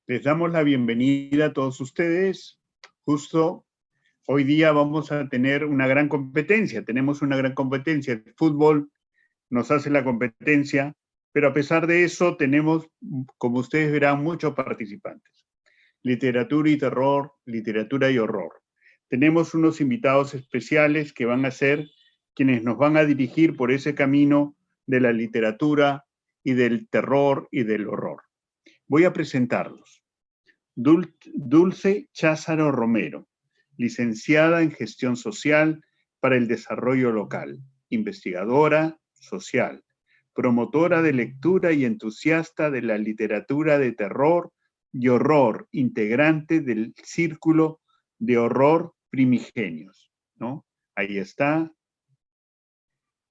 Les damos la bienvenida a todos ustedes. Justo hoy día vamos a tener una gran competencia. Tenemos una gran competencia. El fútbol nos hace la competencia, pero a pesar de eso tenemos, como ustedes verán, muchos participantes. Literatura y terror, literatura y horror. Tenemos unos invitados especiales que van a ser quienes nos van a dirigir por ese camino de la literatura y del terror y del horror. Voy a presentarlos. Dulce Cházaro Romero, licenciada en Gestión Social para el Desarrollo Local, investigadora social, promotora de lectura y entusiasta de la literatura de terror y horror, integrante del Círculo de Horror Primigenios, ¿no? Ahí está.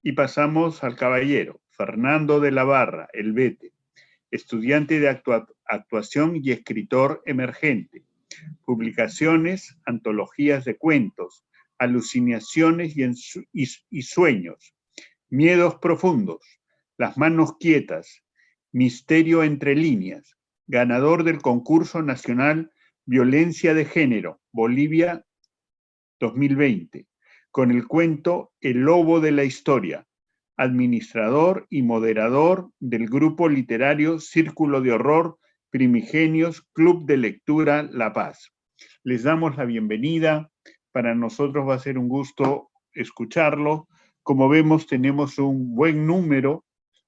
Y pasamos al caballero, Fernando de la Barra, el Bete, estudiante de actuación y escritor emergente. Publicaciones, antologías de cuentos, alucinaciones y sueños, miedos profundos, las manos quietas, misterio entre líneas, ganador del concurso nacional Violencia de Género, Bolivia 2020, con el cuento El Lobo de la Historia, administrador y moderador del grupo literario Círculo de Horror Primigenios, Club de Lectura La Paz. Les damos la bienvenida. Para nosotros va a ser un gusto escucharlo. Como vemos, tenemos un buen número,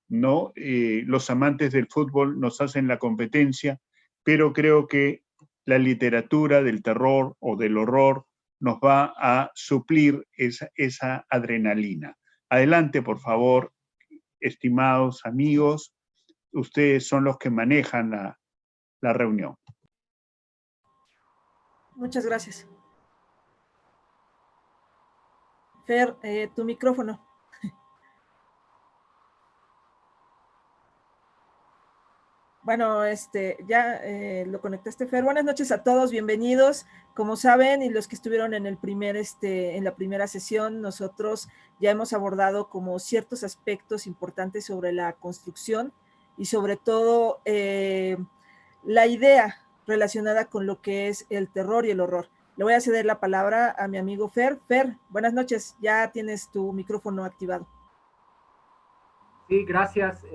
¿no? Los amantes del fútbol nos hacen la competencia, pero creo que la literatura del terror o del horror nos va a suplir esa adrenalina. Adelante, por favor, estimados amigos. Ustedes son los que manejan la reunión. Muchas gracias. Fer, tu micrófono. Bueno, ya lo conectaste, Fer. Buenas noches a todos, bienvenidos. Como saben, y los que estuvieron en en la primera sesión, nosotros ya hemos abordado como ciertos aspectos importantes sobre la construcción y sobre todo la idea relacionada con lo que es el terror y el horror. Le voy a ceder la palabra a mi amigo Fer. Fer, buenas noches, ya tienes tu micrófono activado. Sí, gracias,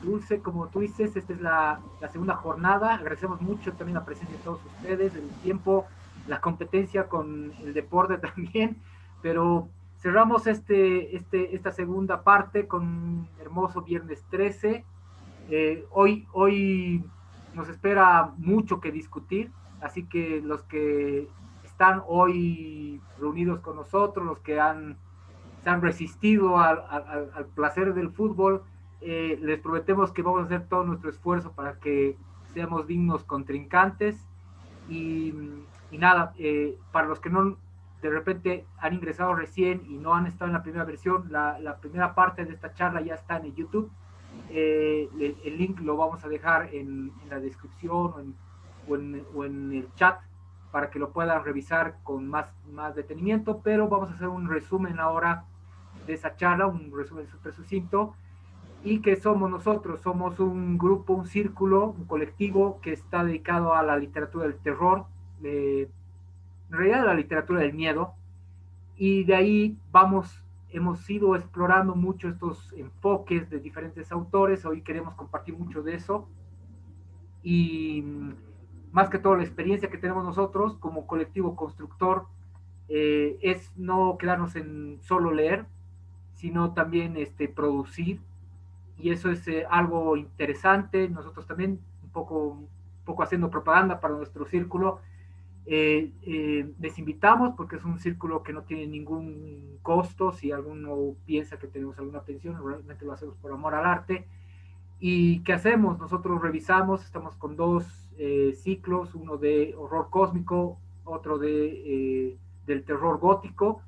Dulce. Como tú dices, esta es la segunda jornada. Agradecemos mucho también la presencia de todos ustedes, el tiempo, la competencia con el deporte también, pero cerramos esta segunda parte con un hermoso viernes 13. Hoy nos espera mucho que discutir, así que los que están hoy reunidos con nosotros, los que se han resistido al placer del fútbol, les prometemos que vamos a hacer todo nuestro esfuerzo para que seamos dignos contrincantes y nada, para los que no de repente han ingresado recién y no han estado en la primera versión, la primera parte de esta charla ya está en el YouTube. El link lo vamos a dejar en la descripción o en el chat para que lo puedan revisar con más detenimiento, pero vamos a hacer un resumen ahora de esa charla, un resumen súper sucinto. ¿Y que somos nosotros? Somos un grupo, un círculo, un colectivo que está dedicado a la literatura del terror, en realidad a la literatura del miedo, y de ahí hemos ido explorando mucho estos enfoques de diferentes autores. Hoy queremos compartir mucho de eso y más que todo la experiencia que tenemos nosotros como colectivo constructor es no quedarnos en solo leer, sino también producir, y eso es algo interesante. Nosotros también un poco haciendo propaganda para nuestro círculo. Les invitamos porque es un círculo que no tiene ningún costo. Si alguno piensa que tenemos alguna pensión, realmente lo hacemos por amor al arte. ¿Y qué hacemos? Nosotros revisamos, estamos con dos ciclos, uno de horror cósmico, otro del terror gótico.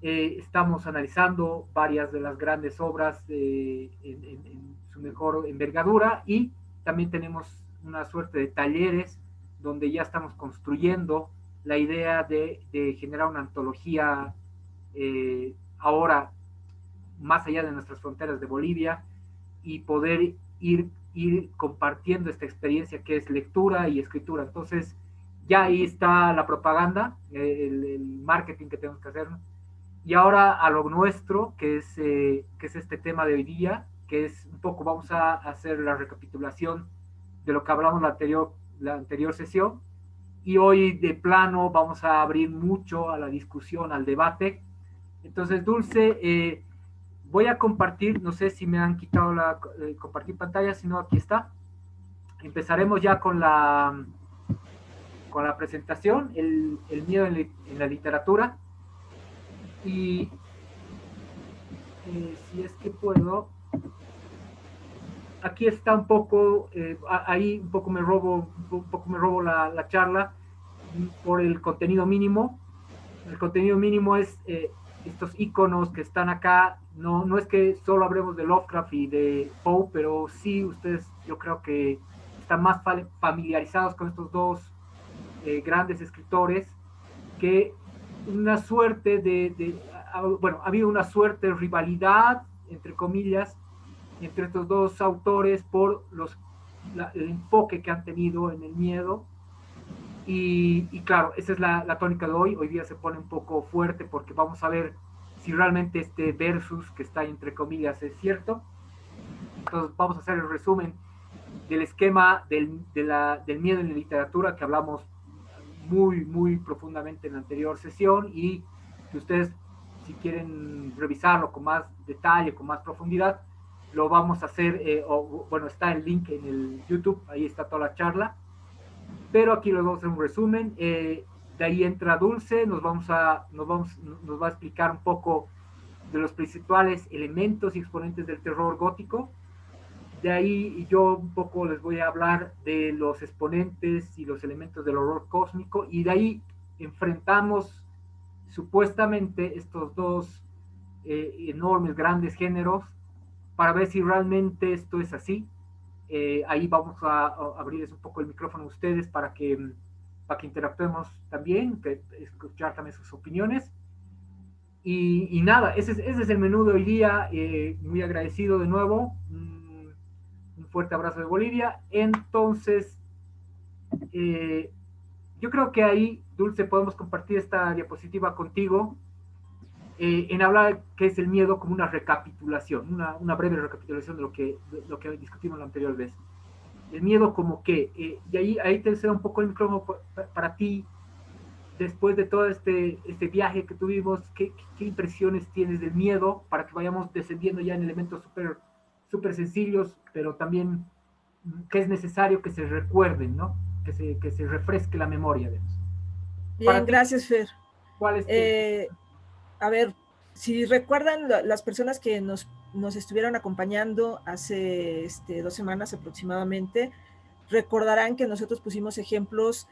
Estamos analizando varias de las grandes obras en su mejor envergadura, y también tenemos una suerte de talleres donde ya estamos construyendo la idea de generar una antología ahora más allá de nuestras fronteras de Bolivia y poder ir ir compartiendo esta experiencia que es lectura y escritura. Entonces, ya ahí está la propaganda, el marketing que tenemos que hacer. Y ahora a lo nuestro, que es este tema de hoy día, que es un poco, vamos a hacer la recapitulación de lo que hablamos la anterior sesión. Y hoy de plano vamos a abrir mucho a la discusión, al debate. Entonces, Dulce, voy a compartir, no sé si me han quitado compartir pantalla, si no, aquí está. Empezaremos ya con la presentación, el miedo en la literatura. Y si es que puedo, aquí está un poco, ahí un poco me robo la charla por el contenido mínimo. El contenido mínimo es estos iconos que están acá. No es que solo hablemos de Lovecraft y de Poe, pero sí ustedes, yo creo que están más familiarizados con estos dos grandes escritores, que una suerte bueno, ha habido una suerte de rivalidad, entre comillas, entre estos dos autores por el enfoque que han tenido en el miedo. Y claro, esa es la tónica de hoy. Hoy día se pone un poco fuerte porque vamos a ver si realmente este versus que está entre comillas es cierto. Entonces vamos a hacer el resumen del esquema del miedo en la literatura que hablamos muy profundamente en la anterior sesión, y que ustedes, si quieren revisarlo con más detalle, con más profundidad, lo vamos a hacer, bueno, está el link en el YouTube, ahí está toda la charla, pero aquí les vamos a hacer un resumen. De ahí entra Dulce, nos va a explicar un poco de los principales elementos y exponentes del terror gótico. De ahí yo un poco les voy a hablar de los exponentes y los elementos del horror cósmico, y de ahí enfrentamos supuestamente estos dos enormes, grandes géneros para ver si realmente esto es así. Ahí vamos a abrirles un poco el micrófono a ustedes para que interactuemos también, escuchar también sus opiniones. Y nada, ese es el menú de hoy día. Muy agradecido de nuevo. Un fuerte abrazo de Bolivia. Entonces, yo creo que ahí, Dulce, podemos compartir esta diapositiva contigo, en hablar qué es el miedo como una recapitulación, una breve recapitulación de lo que discutimos la anterior vez. El miedo como que, y ahí te cedo un poco el micrófono para ti, después de todo este viaje que tuvimos, ¿qué impresiones tienes del miedo, para que vayamos descendiendo ya en elementos súper sencillos, pero también que es necesario que se recuerden, ¿no? Que se refresque la memoria de eso. Bien, gracias, Fer. ¿Cuál es a ver, si recuerdan las personas que nos estuvieron acompañando hace 2 semanas aproximadamente, recordarán que nosotros pusimos ejemplos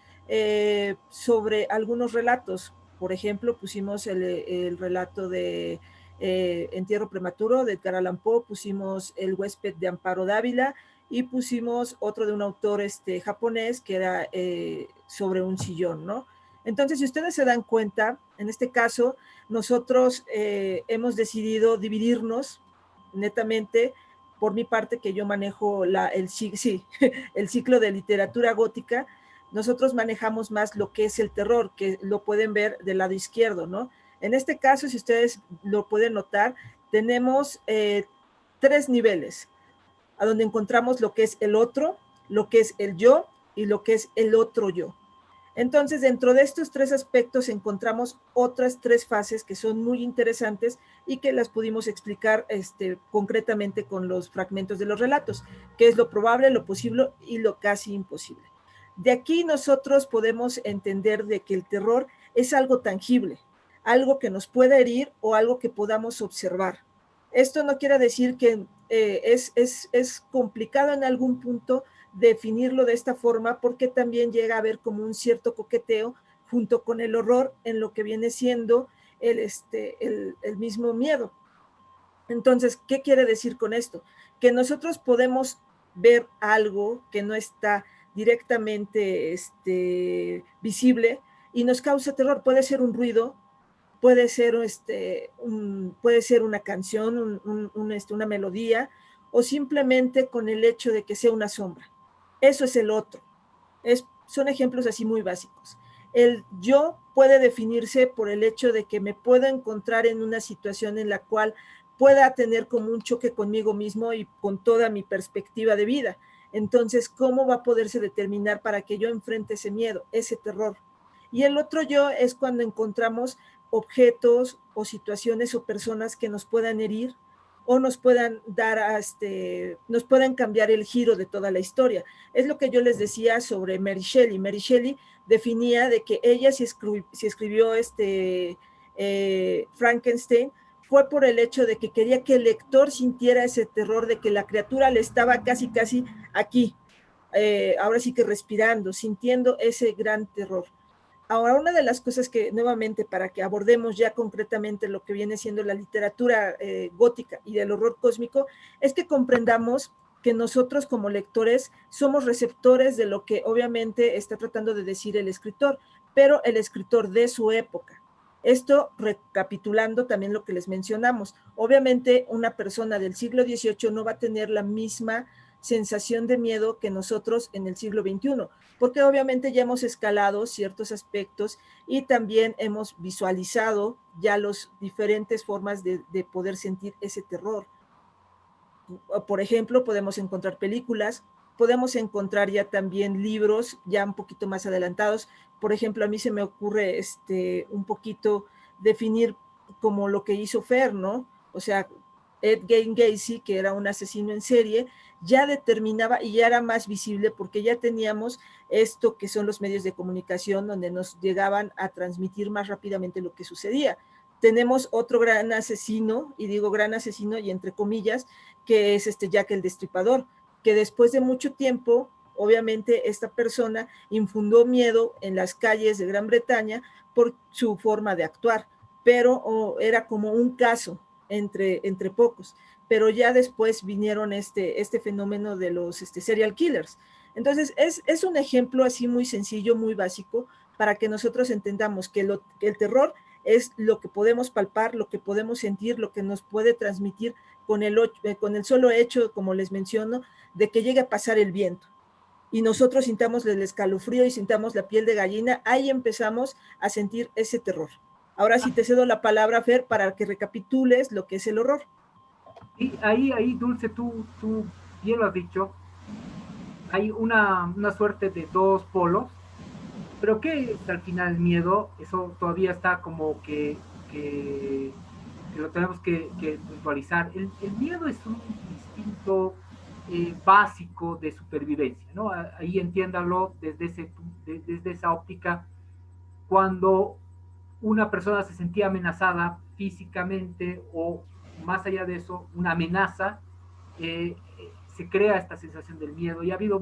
sobre algunos relatos. Por ejemplo, pusimos el relato de Entierro Prematuro de Edgar Allan Poe, pusimos El Huésped de Amparo Dávila, y pusimos otro de un autor japonés que era sobre un sillón, ¿no? Entonces, si ustedes se dan cuenta, en este caso, nosotros hemos decidido dividirnos netamente. Por mi parte, que yo manejo el ciclo de literatura gótica, nosotros manejamos más lo que es el terror, que lo pueden ver del lado izquierdo, ¿no? En este caso, si ustedes lo pueden notar, tenemos 3 niveles, a donde encontramos lo que es el otro, lo que es el yo y lo que es el otro yo. Entonces, dentro de estos 3 aspectos encontramos otras 3 fases que son muy interesantes y que las pudimos explicar concretamente con los fragmentos de los relatos, que es lo probable, lo posible y lo casi imposible. De aquí nosotros podemos entender de que el terror es algo tangible, algo que nos pueda herir o algo que podamos observar. Esto no quiere decir que es complicado en algún punto definirlo de esta forma, porque también llega a haber como un cierto coqueteo junto con el horror en lo que viene siendo el mismo miedo. Entonces, ¿qué quiere decir con esto? Que nosotros podemos ver algo que no está directamente visible y nos causa terror. Puede ser un ruido, puede ser, puede ser una canción, una melodía, o simplemente con el hecho de que sea una sombra. Eso es el otro. Son ejemplos así muy básicos. El yo puede definirse por el hecho de que me puedo encontrar en una situación en la cual pueda tener como un choque conmigo mismo y con toda mi perspectiva de vida. Entonces, ¿cómo va a poderse determinar para que yo enfrente ese miedo, ese terror? Y el otro yo es cuando encontramos objetos o situaciones o personas que nos puedan herir o nos puedan dar nos puedan cambiar el giro de toda la historia. Es lo que yo les decía sobre Mary Shelley. Mary Shelley definía de que ella si escribió Frankenstein fue por el hecho de que quería que el lector sintiera ese terror de que la criatura le estaba casi aquí, ahora sí que respirando, sintiendo ese gran terror. Ahora, una de las cosas que nuevamente para que abordemos ya concretamente lo que viene siendo la literatura gótica y del horror cósmico, es que comprendamos que nosotros como lectores somos receptores de lo que obviamente está tratando de decir el escritor, pero el escritor de su época. Esto recapitulando también lo que les mencionamos. Obviamente una persona del siglo XVIII no va a tener la misma sensación de miedo que nosotros en el siglo XXI, porque obviamente ya hemos escalado ciertos aspectos y también hemos visualizado ya las diferentes formas de poder sentir ese terror. Por ejemplo, podemos encontrar películas, podemos encontrar ya también libros ya un poquito más adelantados. Por ejemplo, a mí se me ocurre un poquito definir como lo que hizo Fer, ¿no? O sea, Ed Gein Gacy, que era un asesino en serie, ya determinaba y ya era más visible porque ya teníamos esto que son los medios de comunicación donde nos llegaban a transmitir más rápidamente lo que sucedía. Tenemos otro gran asesino, y digo gran asesino y entre comillas, que es Jack el Destripador, que después de mucho tiempo, obviamente esta persona infundó miedo en las calles de Gran Bretaña por su forma de actuar, pero era como un caso entre pocos, pero ya después vinieron este fenómeno de los serial killers. Entonces, es un ejemplo así muy sencillo, muy básico, para que nosotros entendamos que el terror es lo que podemos palpar, lo que podemos sentir, lo que nos puede transmitir con el solo hecho, como les menciono, de que llegue a pasar el viento y nosotros sintamos el escalofrío y sintamos la piel de gallina, ahí empezamos a sentir ese terror. Ahora sí te cedo la palabra, Fer, para que recapitules lo que es el horror. Y ahí Dulce, tú bien lo has dicho, hay una suerte de dos polos, pero ¿qué es al final el miedo? Eso todavía está como que lo tenemos que visualizar. El miedo es un instinto básico de supervivencia, ¿no? Ahí entiéndalo desde esa óptica, cuando una persona se sentía amenazada físicamente o más allá de eso, una amenaza, se crea esta sensación del miedo y ha habido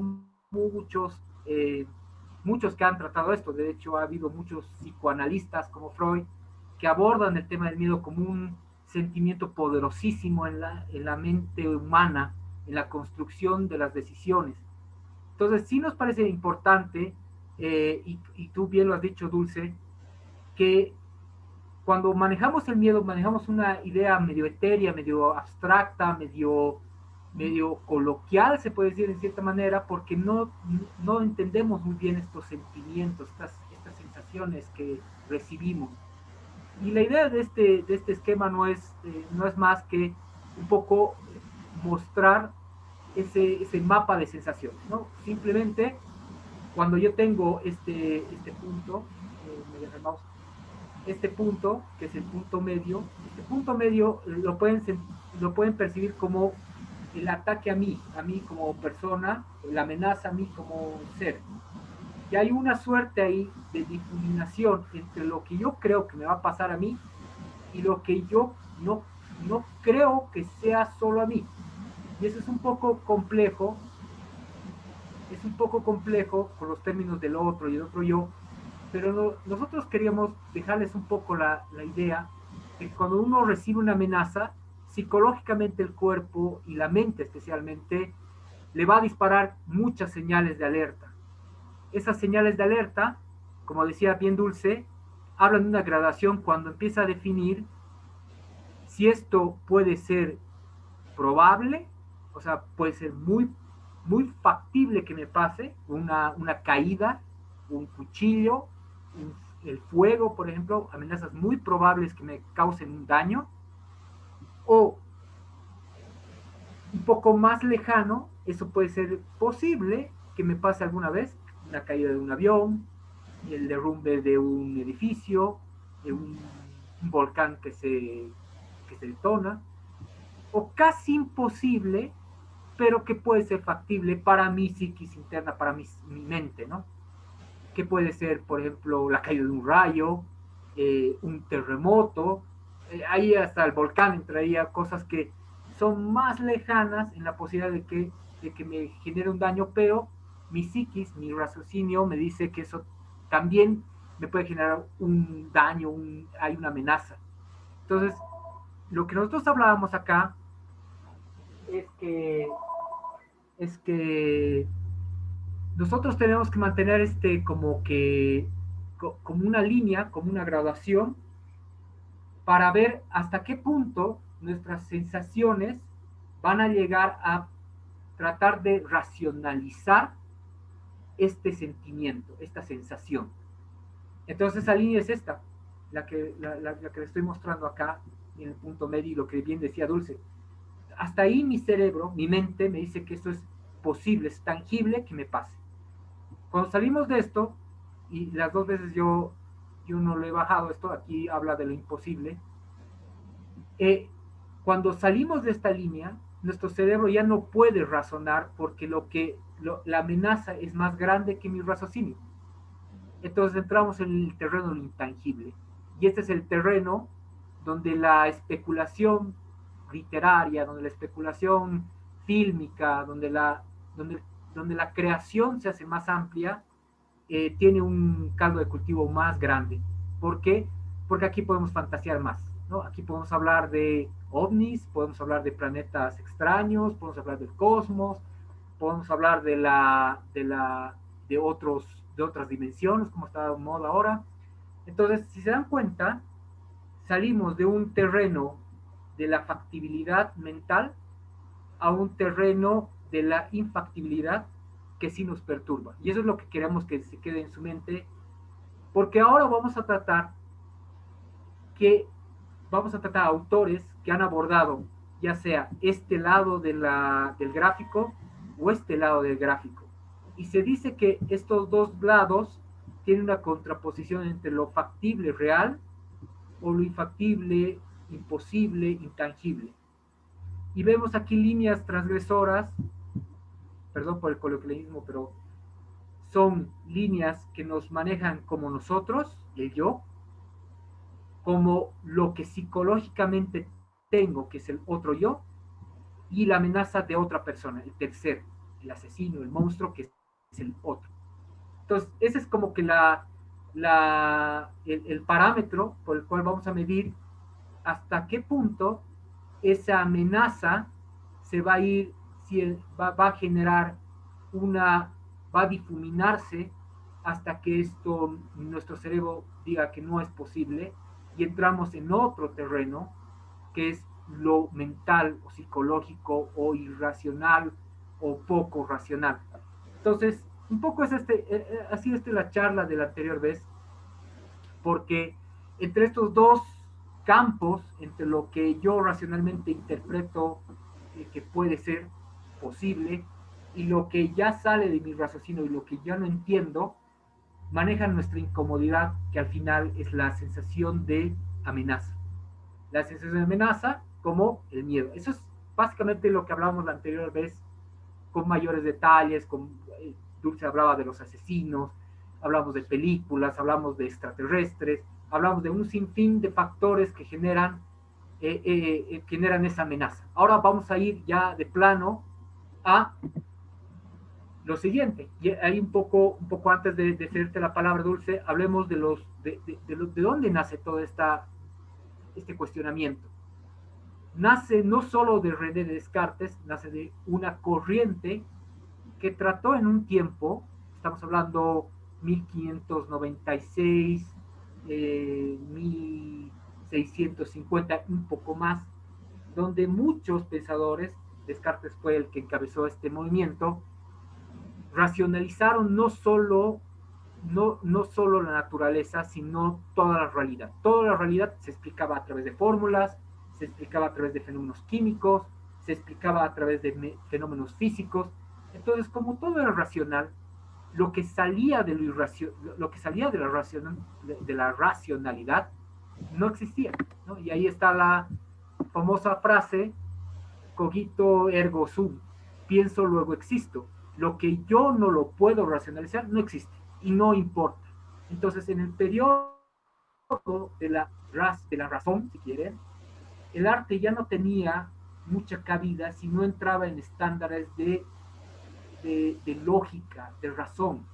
muchos que han tratado esto. De hecho, ha habido muchos psicoanalistas como Freud que abordan el tema del miedo como un sentimiento poderosísimo en la mente humana, en la construcción de las decisiones. Entonces, sí nos parece importante, y tú bien lo has dicho, Dulce, que cuando manejamos el miedo, manejamos una idea medio etérea, medio abstracta, medio coloquial, se puede decir en cierta manera, porque no entendemos muy bien estos sentimientos, estas sensaciones que recibimos. Y la idea de este esquema no es más que un poco mostrar ese mapa de sensaciones, ¿no? Simplemente cuando yo tengo este punto, este punto, que es el punto medio, lo pueden percibir como el ataque a mí como persona, la amenaza a mí como ser. Y hay una suerte ahí de difuminación entre lo que yo creo que me va a pasar a mí y lo que yo no creo que sea solo a mí. Y eso es un poco complejo, con los términos del otro y el otro yo, pero nosotros queríamos dejarles un poco la idea de que cuando uno recibe una amenaza, psicológicamente el cuerpo y la mente especialmente le va a disparar muchas señales de alerta. Esas señales de alerta, como decía bien Dulce, hablan de una gradación cuando empieza a definir si esto puede ser probable O sea, puede ser muy, muy factible que me pase una caída, un cuchillo, el fuego, por ejemplo, amenazas muy probables que me causen un daño, o un poco más lejano, eso puede ser posible que me pase alguna vez, una caída de un avión, el derrumbe de un edificio, de un volcán que se detona, o casi imposible, pero que puede ser factible para mi psiquis interna, para mi mente, ¿no? Que puede ser, por ejemplo, la caída de un rayo, un terremoto, ahí hasta el volcán entraría cosas que son más lejanas en la posibilidad de que me genere un daño, pero mi psiquis, mi raciocinio me dice que eso también me puede generar un daño, hay una amenaza. Entonces, lo que nosotros hablábamos acá es es que nosotros tenemos que mantener como una línea, como una graduación, para ver hasta qué punto nuestras sensaciones van a llegar a tratar de racionalizar este sentimiento, esta sensación. Entonces esa línea es esta, la que le estoy mostrando acá en el punto medio, y lo que bien decía Dulce. Hasta ahí mi cerebro, mi mente me dice que esto es posible, es tangible que me pase. Cuando salimos de esto, y las dos veces yo no lo he bajado, esto aquí habla de lo imposible, cuando salimos de esta línea, nuestro cerebro ya no puede razonar porque la amenaza es más grande que mi raciocinio. Entonces entramos en el terreno de lo intangible. Y este es el terreno donde la especulación literaria, donde la especulación fílmica, donde la creación se hace más amplia, tiene un caldo de cultivo más grande. ¿Por qué? Porque aquí podemos fantasear más, ¿no? Aquí podemos hablar de ovnis, podemos hablar de planetas extraños, podemos hablar del cosmos, podemos hablar de otras dimensiones, como está de moda ahora. Entonces, si se dan cuenta, salimos de un terreno de la factibilidad mental a un terreno de la infactibilidad que sí nos perturba. Y eso es lo que queremos que se quede en su mente, porque ahora que vamos a tratar autores que han abordado ya sea este lado del gráfico o este lado del gráfico. Y se dice que estos dos lados tienen una contraposición entre lo factible real o lo infactible, imposible, intangible. Y vemos aquí líneas transgresoras, perdón por el coloquialismo, pero son líneas que nos manejan como nosotros, el yo, como lo que psicológicamente tengo, que es el otro yo, y la amenaza de otra persona, el tercero, el asesino, el monstruo, que es el otro. Entonces, ese es como que el parámetro por el cual vamos a medir hasta qué punto esa amenaza se va a ir, si va a generar va a difuminarse hasta que nuestro cerebro diga que no es posible y entramos en otro terreno que es lo mental o psicológico o irracional o poco racional. Entonces, un poco es así la charla de la anterior vez, porque entre estos dos campos, entre lo que yo racionalmente interpreto que puede ser posible y lo que ya sale de mi raciocinio y lo que ya no entiendo, manejan nuestra incomodidad, que al final es la sensación de amenaza. La sensación de amenaza como el miedo. Eso es básicamente lo que hablamos la anterior vez con mayores detalles, Dulce hablaba de los asesinos, hablamos de películas, hablamos de extraterrestres, hablamos de un sinfín de factores que generan esa amenaza. Ahora vamos a ir ya de plano a lo siguiente, y ahí un poco antes de cederte la palabra, Dulce, hablemos de dónde nace todo este cuestionamiento. Nace no solo de René Descartes, nace de una corriente que trató en un tiempo, estamos hablando 1596, 1650, un poco más, donde muchos pensadores Descartes fue el que encabezó este movimiento, racionalizaron no solo la naturaleza, sino toda la realidad. Toda la realidad se explicaba a través de fórmulas, se explicaba a través de fenómenos químicos, se explicaba a través de fenómenos físicos. Entonces, como todo era racional, lo que salía de la racionalidad no existía, ¿no? Y ahí está la famosa frase, cogito ergo sum, pienso luego existo. Lo que yo no lo puedo racionalizar no existe y no importa. Entonces, en el periodo de la razón, si quieren, el arte ya no tenía mucha cabida si no entraba en estándares de lógica, de razón.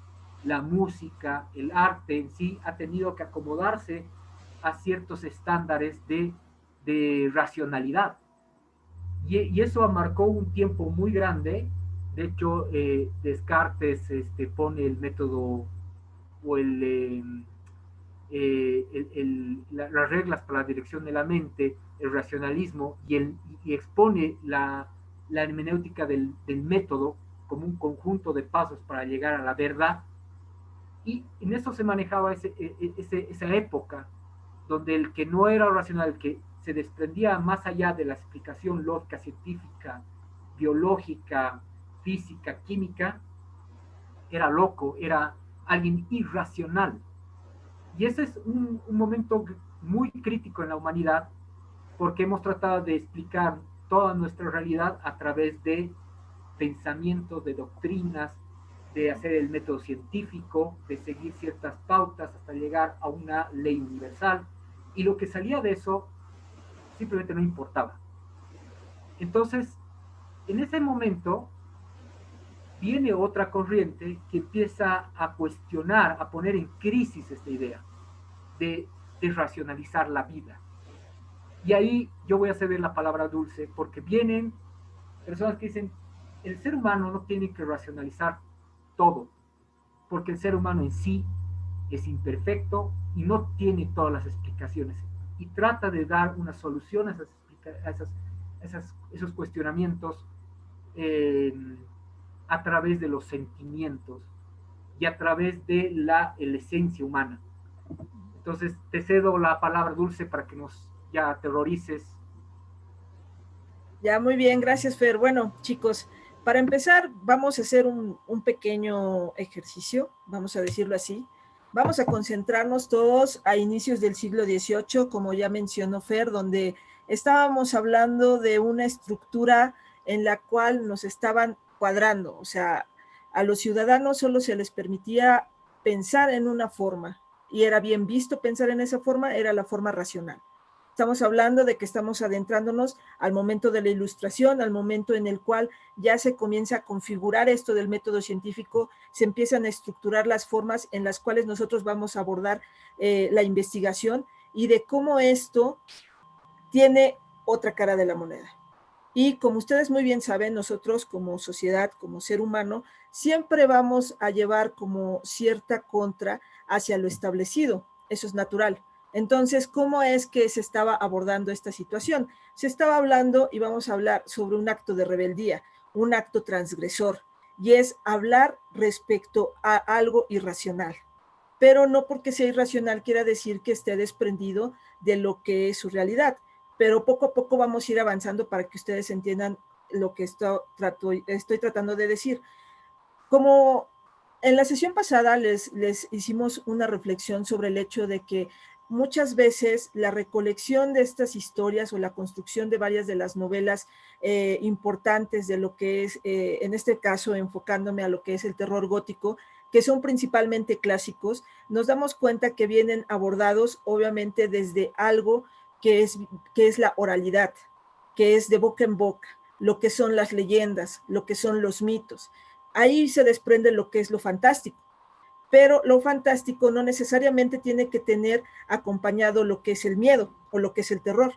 La música, el arte en sí ha tenido que acomodarse a ciertos estándares de racionalidad. Y eso marcó un tiempo muy grande. De hecho, Descartes pone el método o las reglas para la dirección de la mente, el racionalismo, y expone la hermenéutica del método como un conjunto de pasos para llegar a la verdad. Y en eso se manejaba esa época, donde el que no era racional, el que se desprendía más allá de la explicación lógica, científica, biológica, física, química, era loco, era alguien irracional. Y ese es un momento muy crítico en la humanidad, porque hemos tratado de explicar toda nuestra realidad a través de pensamientos, de doctrinas, de hacer el método científico, de seguir ciertas pautas hasta llegar a una ley universal. Y lo que salía de eso simplemente no importaba. Entonces, en ese momento, viene otra corriente que empieza a cuestionar, a poner en crisis esta idea de racionalizar la vida. Y ahí yo voy a ceder la palabra dulce, porque vienen personas que dicen, el ser humano no tiene que racionalizar todo, porque el ser humano en sí es imperfecto y no tiene todas las explicaciones. Y trata de dar una solución a esos cuestionamientos a través de los sentimientos y a través de la esencia humana. Entonces, te cedo la palabra dulce para que nos ya aterrorices. Ya, muy bien, gracias, Fer. Bueno, chicos, para empezar, vamos a hacer un pequeño ejercicio, vamos a decirlo así. Vamos a concentrarnos todos a inicios del siglo XVIII, como ya mencionó Fer, donde estábamos hablando de una estructura en la cual nos estaban cuadrando. O sea, a los ciudadanos solo se les permitía pensar en una forma, y era bien visto pensar en esa forma, era la forma racional. Estamos hablando de que estamos adentrándonos al momento de la Ilustración, al momento en el cual ya se comienza a configurar esto del método científico, se empiezan a estructurar las formas en las cuales nosotros vamos a abordar la investigación, y de cómo esto tiene otra cara de la moneda. Y como ustedes muy bien saben, nosotros como sociedad, como ser humano, siempre vamos a llevar como cierta contra hacia lo establecido. Eso es natural. Entonces, ¿cómo es que se estaba abordando esta situación? Se estaba hablando, y vamos a hablar sobre un acto de rebeldía, un acto transgresor, y es hablar respecto a algo irracional. Pero no porque sea irracional quiera decir que esté desprendido de lo que es su realidad. Pero poco a poco vamos a ir avanzando para que ustedes entiendan lo que estoy tratando de decir. Como en la sesión pasada les hicimos una reflexión sobre el hecho de que muchas veces la recolección de estas historias o la construcción de varias de las novelas importantes de lo que es, en este caso enfocándome a lo que es el terror gótico, que son principalmente clásicos, nos damos cuenta que vienen abordados obviamente desde algo que es la oralidad, que es de boca en boca, lo que son las leyendas, lo que son los mitos. Ahí se desprende lo que es lo fantástico, pero lo fantástico no necesariamente tiene que tener acompañado lo que es el miedo o lo que es el terror.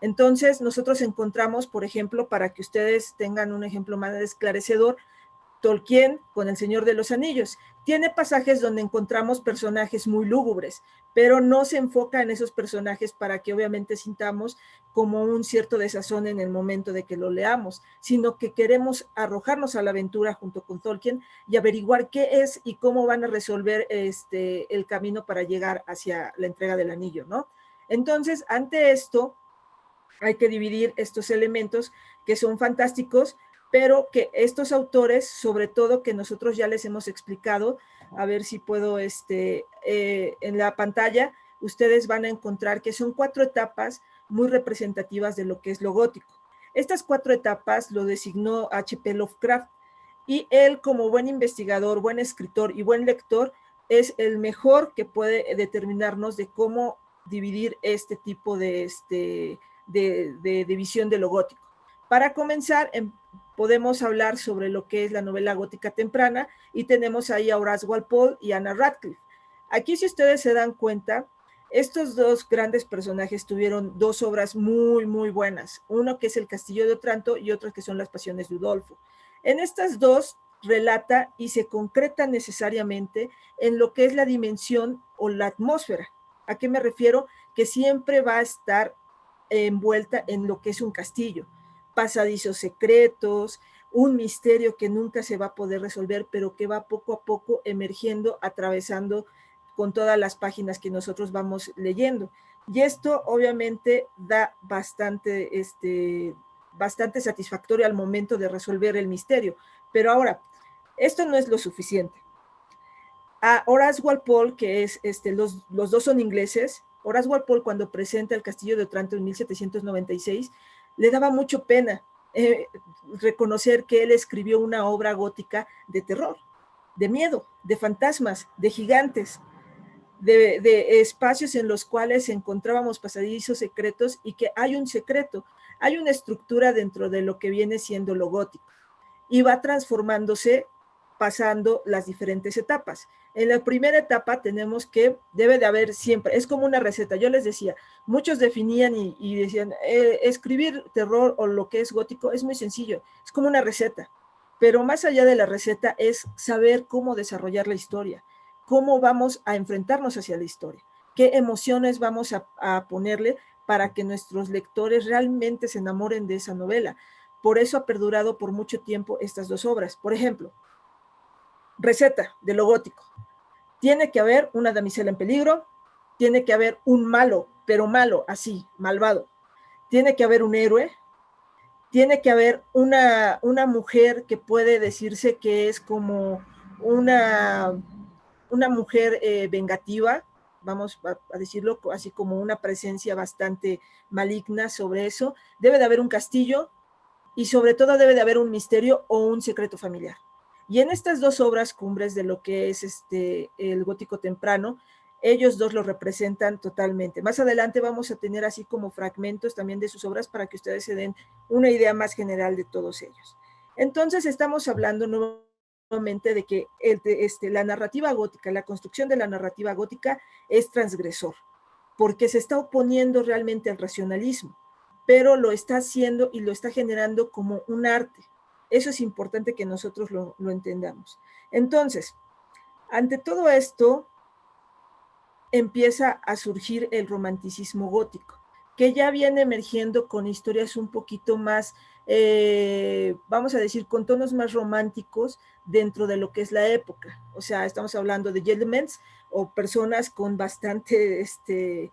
Entonces nosotros encontramos, por ejemplo, para que ustedes tengan un ejemplo más esclarecedor, Tolkien con El Señor de los Anillos. Tiene pasajes donde encontramos personajes muy lúgubres, pero no se enfoca en esos personajes para que obviamente sintamos como un cierto desazón en el momento de que lo leamos, sino que queremos arrojarnos a la aventura junto con Tolkien y averiguar qué es y cómo van a resolver el camino para llegar hacia la entrega del anillo, ¿no? Entonces, ante esto, hay que dividir estos elementos que son fantásticos, pero que estos autores, sobre todo que nosotros ya les hemos explicado, a ver si puedo, en la pantalla, ustedes van a encontrar que son 4 etapas muy representativas de lo que es lo gótico. Estas 4 etapas lo designó H.P. Lovecraft, y él, como buen investigador, buen escritor y buen lector, es el mejor que puede determinarnos de cómo dividir este tipo de visión de lo gótico. Para comenzar, podemos hablar sobre lo que es la novela gótica temprana, y tenemos ahí a Horace Walpole y Anna Radcliffe. Aquí, si ustedes se dan cuenta, estos dos grandes personajes tuvieron 2 obras muy, muy buenas. Uno que es El Castillo de Otranto y otro que son Las Pasiones de Udolfo. En estas dos relata y se concreta necesariamente en lo que es la dimensión o la atmósfera. ¿A qué me refiero? Que siempre va a estar envuelta en lo que es un castillo, pasadizos secretos, un misterio que nunca se va a poder resolver, pero que va poco a poco emergiendo, atravesando con todas las páginas que nosotros vamos leyendo. Y esto obviamente da bastante, bastante satisfactorio al momento de resolver el misterio. Pero ahora, esto no es lo suficiente. A Horace Walpole, que es, los dos son ingleses, Horace Walpole, cuando presenta El Castillo de Otranto en 1796, le daba mucho pena reconocer que él escribió una obra gótica de terror, de miedo, de fantasmas, de gigantes, de espacios en los cuales encontrábamos pasadizos secretos, y que hay un secreto, hay una estructura dentro de lo que viene siendo lo gótico, y va transformándose pasando las diferentes etapas. En la primera etapa tenemos que debe de haber siempre, es como una receta. Yo les decía, muchos definían y decían, escribir terror o lo que es gótico es muy sencillo, es como una receta, pero más allá de la receta es saber cómo desarrollar la historia, cómo vamos a enfrentarnos hacia la historia, qué emociones vamos a ponerle para que nuestros lectores realmente se enamoren de esa novela. Por eso ha perdurado por mucho tiempo estas 2 obras. Por ejemplo, receta de lo gótico. Tiene que haber una damisela en peligro, tiene que haber un malo, pero malo, así, malvado. Tiene que haber un héroe, tiene que haber una mujer que puede decirse que es como una mujer vengativa, vamos a decirlo así, como una presencia bastante maligna sobre eso. Debe de haber un castillo, y sobre todo debe de haber un misterio o un secreto familiar. Y en estas 2 obras cumbres de lo que es el gótico temprano, ellos 2 lo representan totalmente. Más adelante vamos a tener así como fragmentos también de sus obras para que ustedes se den una idea más general de todos ellos. Entonces estamos hablando nuevamente de que la narrativa gótica, la construcción de la narrativa gótica es transgresor, porque se está oponiendo realmente al racionalismo, pero lo está haciendo y lo está generando como un arte. Eso es importante que nosotros lo entendamos. Entonces, ante todo esto, empieza a surgir el romanticismo gótico, que ya viene emergiendo con historias un poquito más, vamos a decir, con tonos más románticos dentro de lo que es la época. O sea, estamos hablando de gentlemen o personas con bastante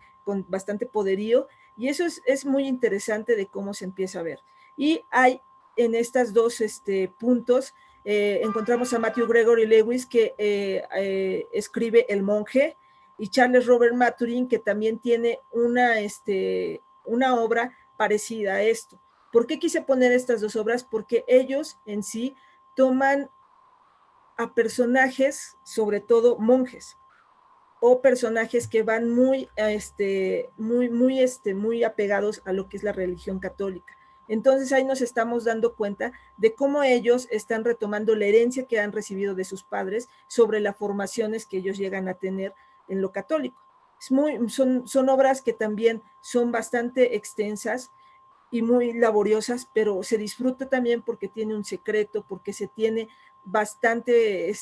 poderío, y eso es muy interesante de cómo se empieza a ver. Y hay en estas 2 puntos, encontramos a Matthew Gregory Lewis, que escribe El Monje, y Charles Robert Maturin, que también tiene una obra parecida a esto. ¿Por qué quise poner estas 2 obras? Porque ellos en sí toman a personajes, sobre todo monjes, o personajes que van muy apegados a lo que es la religión católica. Entonces ahí nos estamos dando cuenta de cómo ellos están retomando la herencia que han recibido de sus padres sobre las formaciones que ellos llegan a tener en lo católico. Son obras que también son bastante extensas, y muy laboriosas, pero se disfruta también porque tiene un secreto, porque se tiene bastante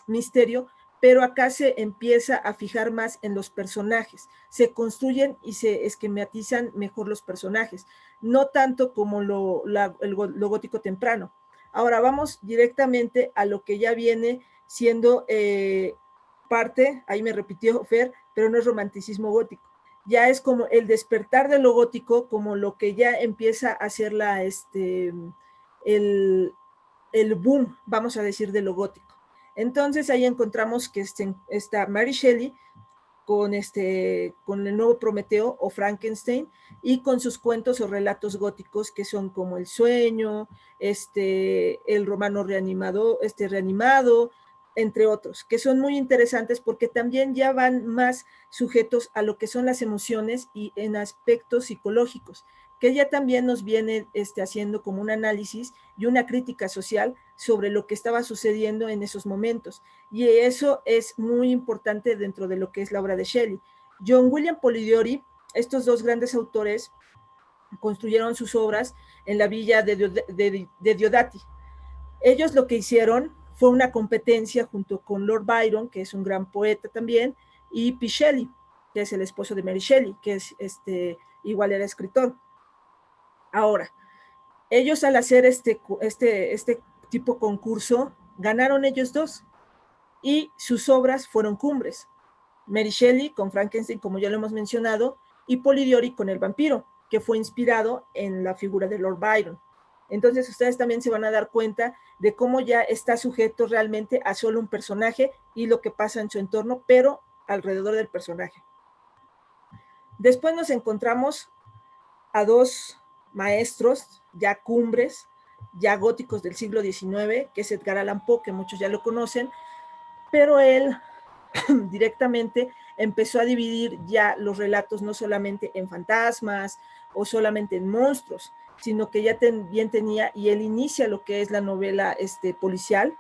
misterio, pero acá se empieza a fijar más en los personajes, se construyen y se esquematizan mejor los personajes, no tanto como lo gótico temprano. Ahora vamos directamente a lo que ya viene siendo parte, ahí me repitió Fer, pero no es romanticismo gótico, ya es como el despertar de lo gótico, como lo que ya empieza a ser el boom, vamos a decir, de lo gótico. Entonces ahí encontramos que está Mary Shelley con el nuevo Prometeo o Frankenstein y con sus cuentos o relatos góticos que son como El sueño, el romano reanimado, entre otros, que son muy interesantes porque también ya van más sujetos a lo que son las emociones y en aspectos psicológicos, que ya también nos viene haciendo como un análisis y una crítica social sobre lo que estaba sucediendo en esos momentos. Y eso es muy importante dentro de lo que es la obra de Shelley. John William Polidori, estos dos grandes autores, construyeron sus obras en la villa de Diodati. Ellos lo que hicieron fue una competencia junto con Lord Byron, que es un gran poeta también, y P. Shelley, que es el esposo de Mary Shelley, que es igual era escritor. Ahora, ellos al hacer este tipo concurso, ganaron ellos dos, y sus obras fueron cumbres. Mary Shelley con Frankenstein, como ya lo hemos mencionado, y Polidori con El vampiro, que fue inspirado en la figura de Lord Byron. Entonces ustedes también se van a dar cuenta de cómo ya está sujeto realmente a solo un personaje y lo que pasa en su entorno, pero alrededor del personaje. Después nos encontramos a dos maestros, ya cumbres, ya góticos del siglo XIX, que es Edgar Allan Poe, que muchos ya lo conocen, pero él directamente empezó a dividir ya los relatos no solamente en fantasmas o solamente en monstruos, sino que ya también tenía, y él inicia lo que es la novela policial,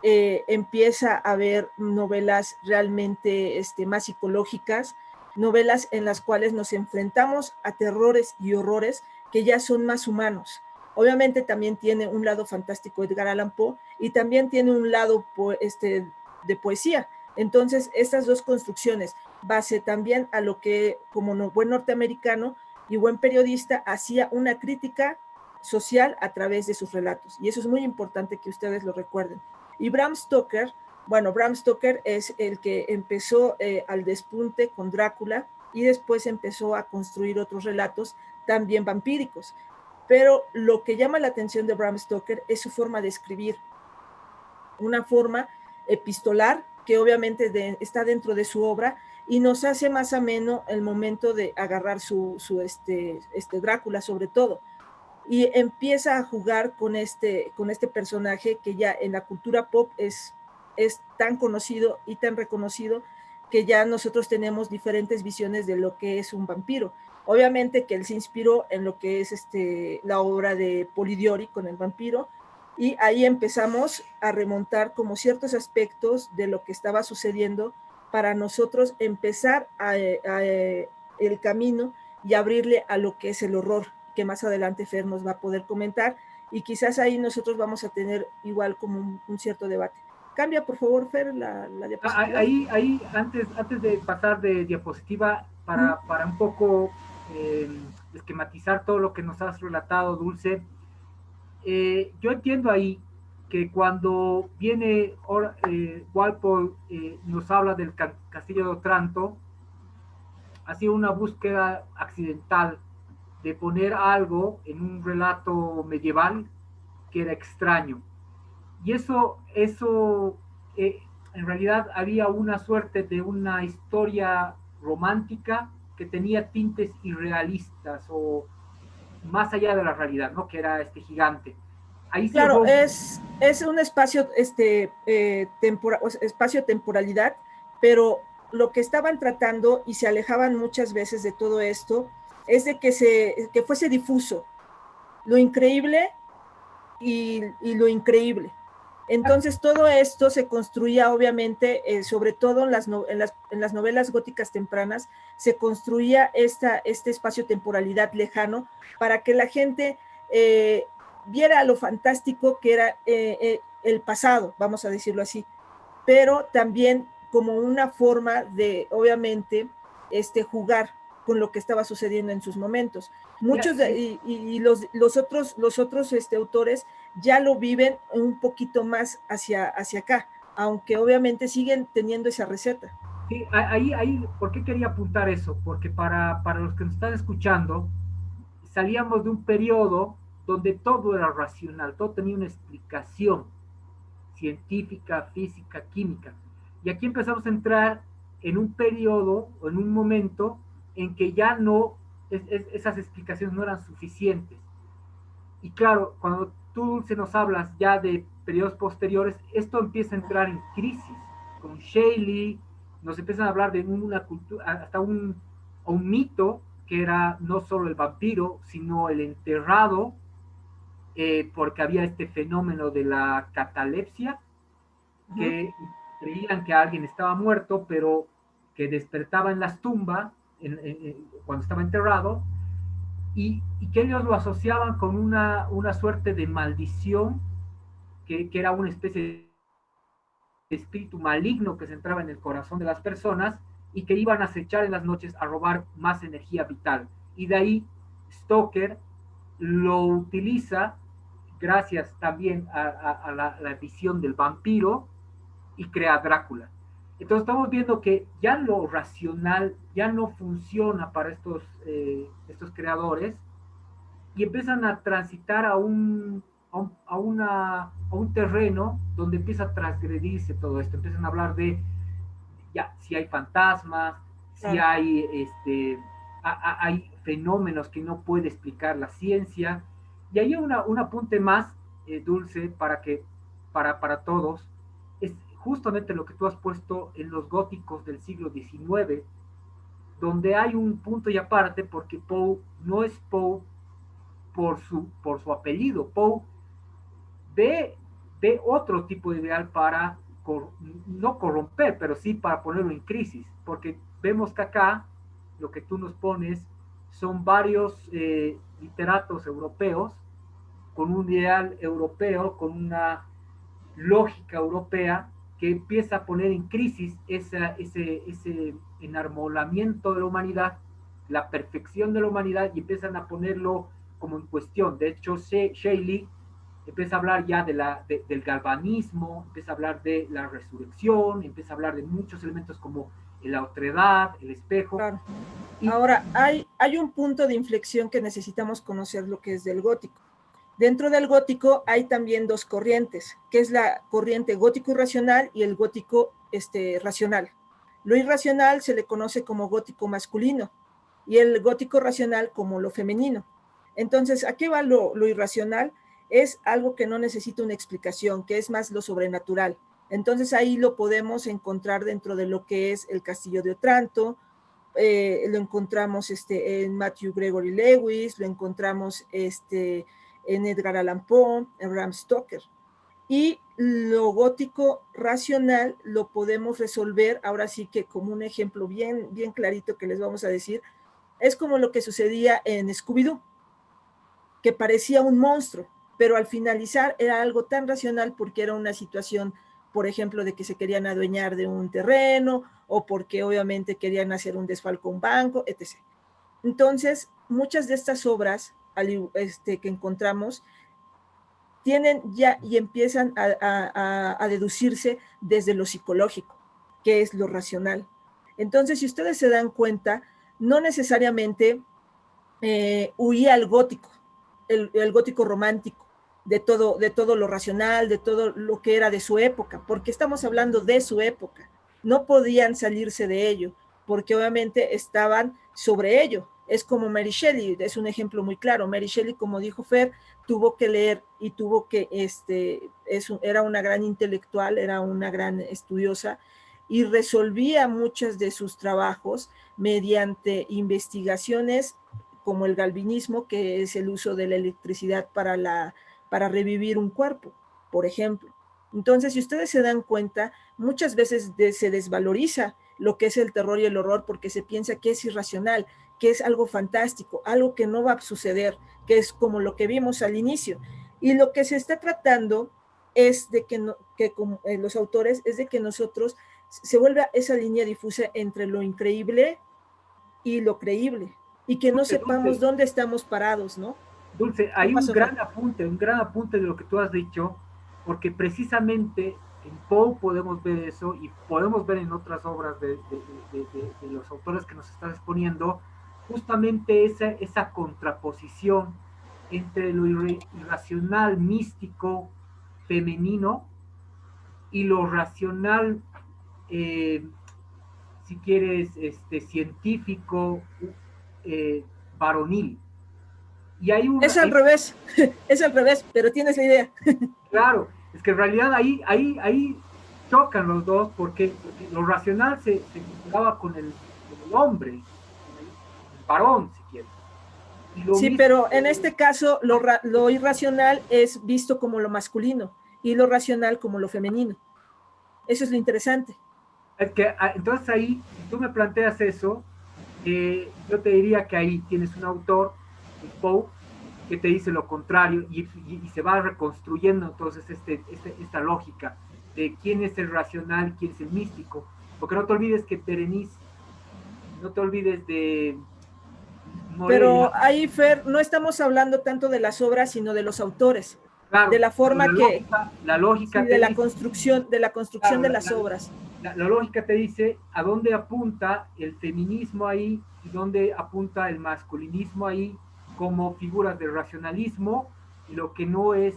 empieza a ver novelas realmente más psicológicas, novelas en las cuales nos enfrentamos a terrores y horrores que ya son más humanos. Obviamente también tiene un lado fantástico Edgar Allan Poe y también tiene un lado de poesía. Entonces, estas dos construcciones, base también a lo que como buen norteamericano y buen periodista hacía una crítica social a través de sus relatos. Y eso es muy importante que ustedes lo recuerden. Y Bram Stoker, bueno, Bram Stoker es el que empezó al despunte con Drácula y después empezó a construir otros relatos también vampíricos. Pero lo que llama la atención de Bram Stoker es su forma de escribir, una forma epistolar que obviamente está dentro de su obra y nos hace más ameno el momento de agarrar su Drácula sobre todo. Y empieza a jugar con este personaje que ya en la cultura pop es tan conocido y tan reconocido que ya nosotros tenemos diferentes visiones de lo que es un vampiro. Obviamente que él se inspiró en lo que es la obra de Polidori con el vampiro, y ahí empezamos a remontar como ciertos aspectos de lo que estaba sucediendo para nosotros empezar el camino y abrirle a lo que es el horror, que más adelante Fer nos va a poder comentar, y quizás ahí nosotros vamos a tener igual como un cierto debate. Cambia, por favor, Fer, la diapositiva. Ahí antes de pasar de diapositiva, para un poco esquematizar todo lo que nos has relatado, Dulce, yo entiendo ahí que cuando viene Walpole nos habla del castillo de Otranto, ha sido una búsqueda accidental de poner algo en un relato medieval que era extraño. Y eso en realidad había una suerte de una historia romántica que tenía tintes irrealistas o más allá de la realidad, ¿no? Que era este gigante. Ahí claro, es un espacio, espacio-temporalidad, pero lo que estaban tratando y se alejaban muchas veces de todo esto es de que fuese difuso lo increíble y lo increíble. Entonces todo esto se construía obviamente, sobre todo en las novelas góticas tempranas, se construía este espacio-temporalidad lejano para que la gente viera lo fantástico que era el pasado, vamos a decirlo así, pero también como una forma de, obviamente, jugar con lo que estaba sucediendo en sus momentos. Muchos y los otros autores ya lo viven un poquito más hacia acá, aunque obviamente siguen teniendo esa receta. Sí, ahí, ¿por qué quería apuntar eso? Porque para los que nos están escuchando, salíamos de un periodo donde todo era racional, todo tenía una explicación científica, física, química. Y aquí empezamos a entrar en un periodo o en un momento en que ya no, esas explicaciones no eran suficientes. Y claro, cuando tú se nos hablas ya de periodos posteriores, esto empieza a entrar en crisis. Con Shelley nos empiezan a hablar de una cultura, hasta un mito que era no solo el vampiro, sino el enterrado, porque había este fenómeno de la catalepsia, que creían que alguien estaba muerto, pero que despertaba en las tumbas cuando estaba enterrado, y que ellos lo asociaban con una suerte de maldición, que era una especie de espíritu maligno que se entraba en el corazón de las personas y que iban a acechar en las noches a robar más energía vital. Y de ahí Stoker lo utiliza gracias también a la visión del vampiro y crea Drácula. Entonces estamos viendo que ya lo racional ya no funciona para estos creadores y empiezan a transitar a un terreno donde empieza a transgredirse todo esto. Empiezan a hablar de ya si hay fantasmas, si hay, hay fenómenos que no puede explicar la ciencia. Y hay un apunte más, Dulce, para todos, es justamente lo que tú has puesto en los góticos del siglo XIX, donde hay un punto y aparte, porque Poe no es Poe por su apellido. Poe ve otro tipo de ideal para no corromper, pero sí para ponerlo en crisis, porque vemos que acá lo que tú nos pones son varios literatos europeos con un ideal europeo, con una lógica europea que empieza a poner en crisis ese enarmolamiento de la humanidad, la perfección de la humanidad, y empiezan a ponerlo como en cuestión. De hecho, Shelley empieza a hablar ya del galvanismo, empieza a hablar de la resurrección, empieza a hablar de muchos elementos como la otredad, el espejo. Claro. Ahora, hay un punto de inflexión que necesitamos conocer, lo que es del gótico. Dentro del gótico hay también dos corrientes, que es la corriente gótico irracional y el gótico racional. Lo irracional se le conoce como gótico masculino y el gótico racional como lo femenino. Entonces, ¿a qué va lo irracional? Es algo que no necesita una explicación, que es más lo sobrenatural. Entonces ahí lo podemos encontrar dentro de lo que es el Castillo de Otranto, lo encontramos en Matthew Gregory Lewis, lo encontramos en Edgar Allan Poe, en Bram Stoker. Y lo gótico racional lo podemos resolver, ahora sí que como un ejemplo bien clarito que les vamos a decir, es como lo que sucedía en Scooby-Doo, que parecía un monstruo, pero al finalizar era algo tan racional porque era una situación, por ejemplo, de que se querían adueñar de un terreno o porque obviamente querían hacer un desfalco a un banco, etc. Entonces, muchas de estas obras que encontramos tienen ya y empiezan a deducirse desde lo psicológico, que es lo racional. Entonces, si ustedes se dan cuenta, no necesariamente huía al gótico, el gótico romántico, de todo lo racional, de todo lo que era de su época, porque estamos hablando de su época. No podían salirse de ello, porque obviamente estaban sobre ello. Es como Mary Shelley, es un ejemplo muy claro. Mary Shelley, como dijo Fer, tuvo que leer y tuvo que, era una gran intelectual, era una gran estudiosa y resolvía muchos de sus trabajos mediante investigaciones como el galvanismo, que es el uso de la electricidad para revivir un cuerpo, por ejemplo. Entonces, si ustedes se dan cuenta, muchas veces se desvaloriza lo que es el terror y el horror porque se piensa que es irracional, que es algo fantástico, algo que no va a suceder, que es como lo que vimos al inicio. Y lo que se está tratando es de que, como los autores, es de que nosotros se vuelva esa línea difusa entre lo increíble y lo creíble, y que no sepamos dónde estamos parados, ¿no? Dulce, hay un gran apunte de lo que tú has dicho, porque precisamente en Poe podemos ver eso y podemos ver en otras obras de los autores que nos estás exponiendo, justamente esa contraposición entre lo irracional, místico, femenino y lo racional, si quieres, científico, varonil. Y hay es al revés, es al revés, pero tienes la idea. Claro, es que en realidad ahí chocan los dos porque lo racional se vinculaba con el hombre, con el varón, si quieres. Sí, pero en este caso lo irracional es visto como lo masculino y lo racional como lo femenino. Eso es lo interesante. Es que entonces ahí, si tú me planteas eso, yo te diría que ahí tienes un autor, Poe, que te dice lo contrario y se va reconstruyendo entonces esta lógica de quién es el racional, quién es el místico. Porque no te olvides que Berenice, no te olvides de Morelia. Pero ahí, Fer, no estamos hablando tanto de las obras, sino de los autores. Claro, de la forma la lógica sí, de la construcción de las obras. La lógica te dice a dónde apunta el feminismo ahí y dónde apunta el masculinismo ahí como figuras de racionalismo y lo que no es,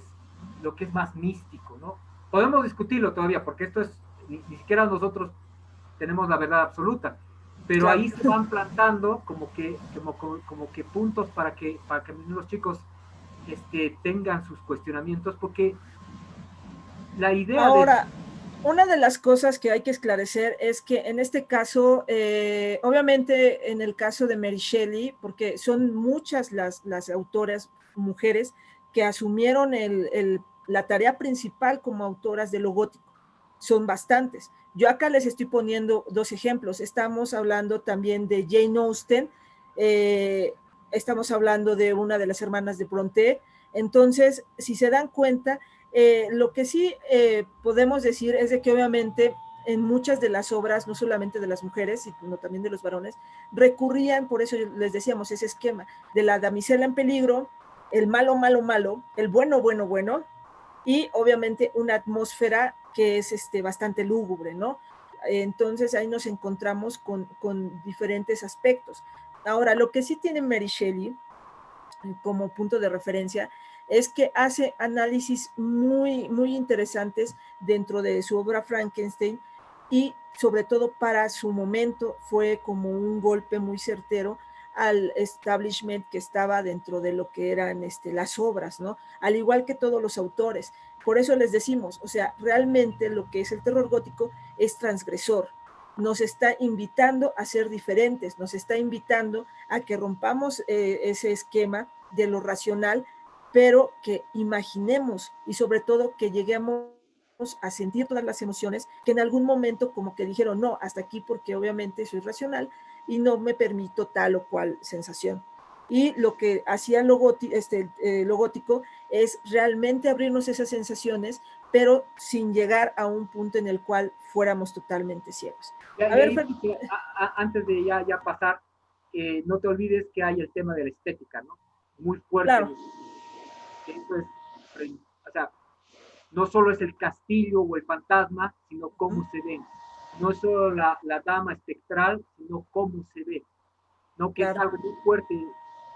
lo que es más místico, ¿no? Podemos discutirlo todavía porque esto es, ni siquiera nosotros tenemos la verdad absoluta, pero claro, ahí se van plantando como que puntos para que los chicos tengan sus cuestionamientos, porque la idea ahora, una de las cosas que hay que esclarecer es que en este caso, obviamente en el caso de Mary Shelley, porque son muchas las autoras mujeres que asumieron la tarea principal como autoras de lo gótico, son bastantes. Yo acá les estoy poniendo dos ejemplos. Estamos hablando también de Jane Austen, estamos hablando de una de las hermanas de Brontë. Entonces, si se dan cuenta, lo que sí podemos decir es de que obviamente en muchas de las obras, no solamente de las mujeres, sino también de los varones, recurrían, por eso les decíamos ese esquema, de la damisela en peligro, el malo, malo, malo, el bueno, bueno, bueno, y obviamente una atmósfera que es bastante lúgubre, ¿no? Entonces ahí nos encontramos con diferentes aspectos. Ahora, lo que sí tiene Mary Shelley como punto de referencia es que hace análisis muy, muy interesantes dentro de su obra Frankenstein y sobre todo para su momento fue como un golpe muy certero al establishment que estaba dentro de lo que eran las obras, ¿no? Al igual que todos los autores. Por eso les decimos, o sea, realmente lo que es el terror gótico es transgresor. Nos está invitando a ser diferentes, nos está invitando a que rompamos ese esquema de lo racional, pero que imaginemos y sobre todo que lleguemos a sentir todas las emociones que en algún momento como que dijeron, no, hasta aquí porque obviamente soy racional y no me permito tal o cual sensación. Y lo que hacía lo gótico es realmente abrirnos esas sensaciones, pero sin llegar a un punto en el cual fuéramos totalmente ciegos. Antes de ya pasar, no te olvides que hay el tema de la estética, ¿no? Muy fuerte. Claro. Eso es, o sea, no solo es el castillo o el fantasma, sino cómo se ven. No es solo la dama espectral, sino cómo se ve. ¿No? Que claro, es algo muy fuerte.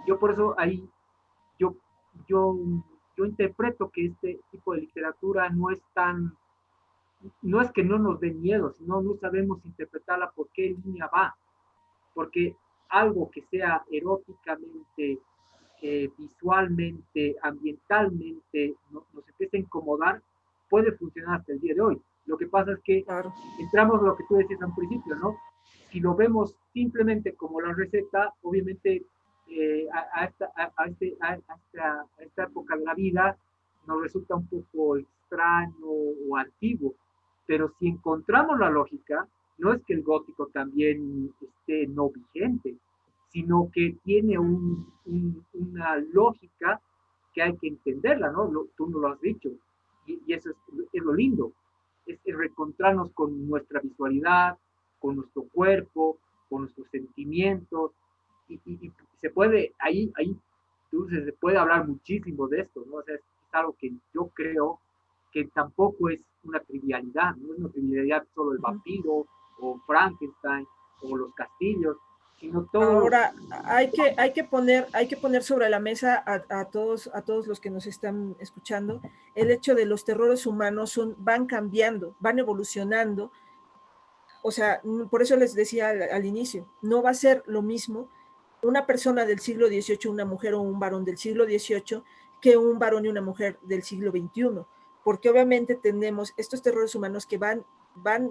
Yo por eso ahí, yo interpreto que este tipo de literatura no es tan, no es que no nos dé miedo, sino no sabemos interpretarla por qué línea va. Porque algo que sea eróticamente, visualmente, ambientalmente, nos empieza a incomodar, puede funcionar hasta el día de hoy. Lo que pasa es que claro, entramos a lo que tú decías al principio, ¿no? Si lo vemos simplemente como la receta, obviamente a esta época de la vida nos resulta un poco extraño o antiguo, pero si encontramos la lógica, no es que el gótico también esté no vigente, sino que tiene una lógica que hay que entenderla, ¿no? Tú no lo has dicho, y eso es lo lindo, es reencontrarnos con nuestra visualidad, con nuestro cuerpo, con nuestros sentimientos, y se puede, ahí se puede hablar muchísimo de esto, ¿no? O sea, es algo que yo creo que tampoco es una trivialidad, no es una trivialidad solo el vampiro o Frankenstein o los castillos, sino todo. Ahora, hay que poner sobre la mesa a todos los que nos están escuchando el hecho de los terrores humanos van cambiando, van evolucionando. O sea, por eso les decía al inicio, no va a ser lo mismo una persona del siglo XVIII, una mujer o un varón del siglo XVIII, que un varón y una mujer del siglo XXI, porque obviamente tenemos estos terrores humanos que van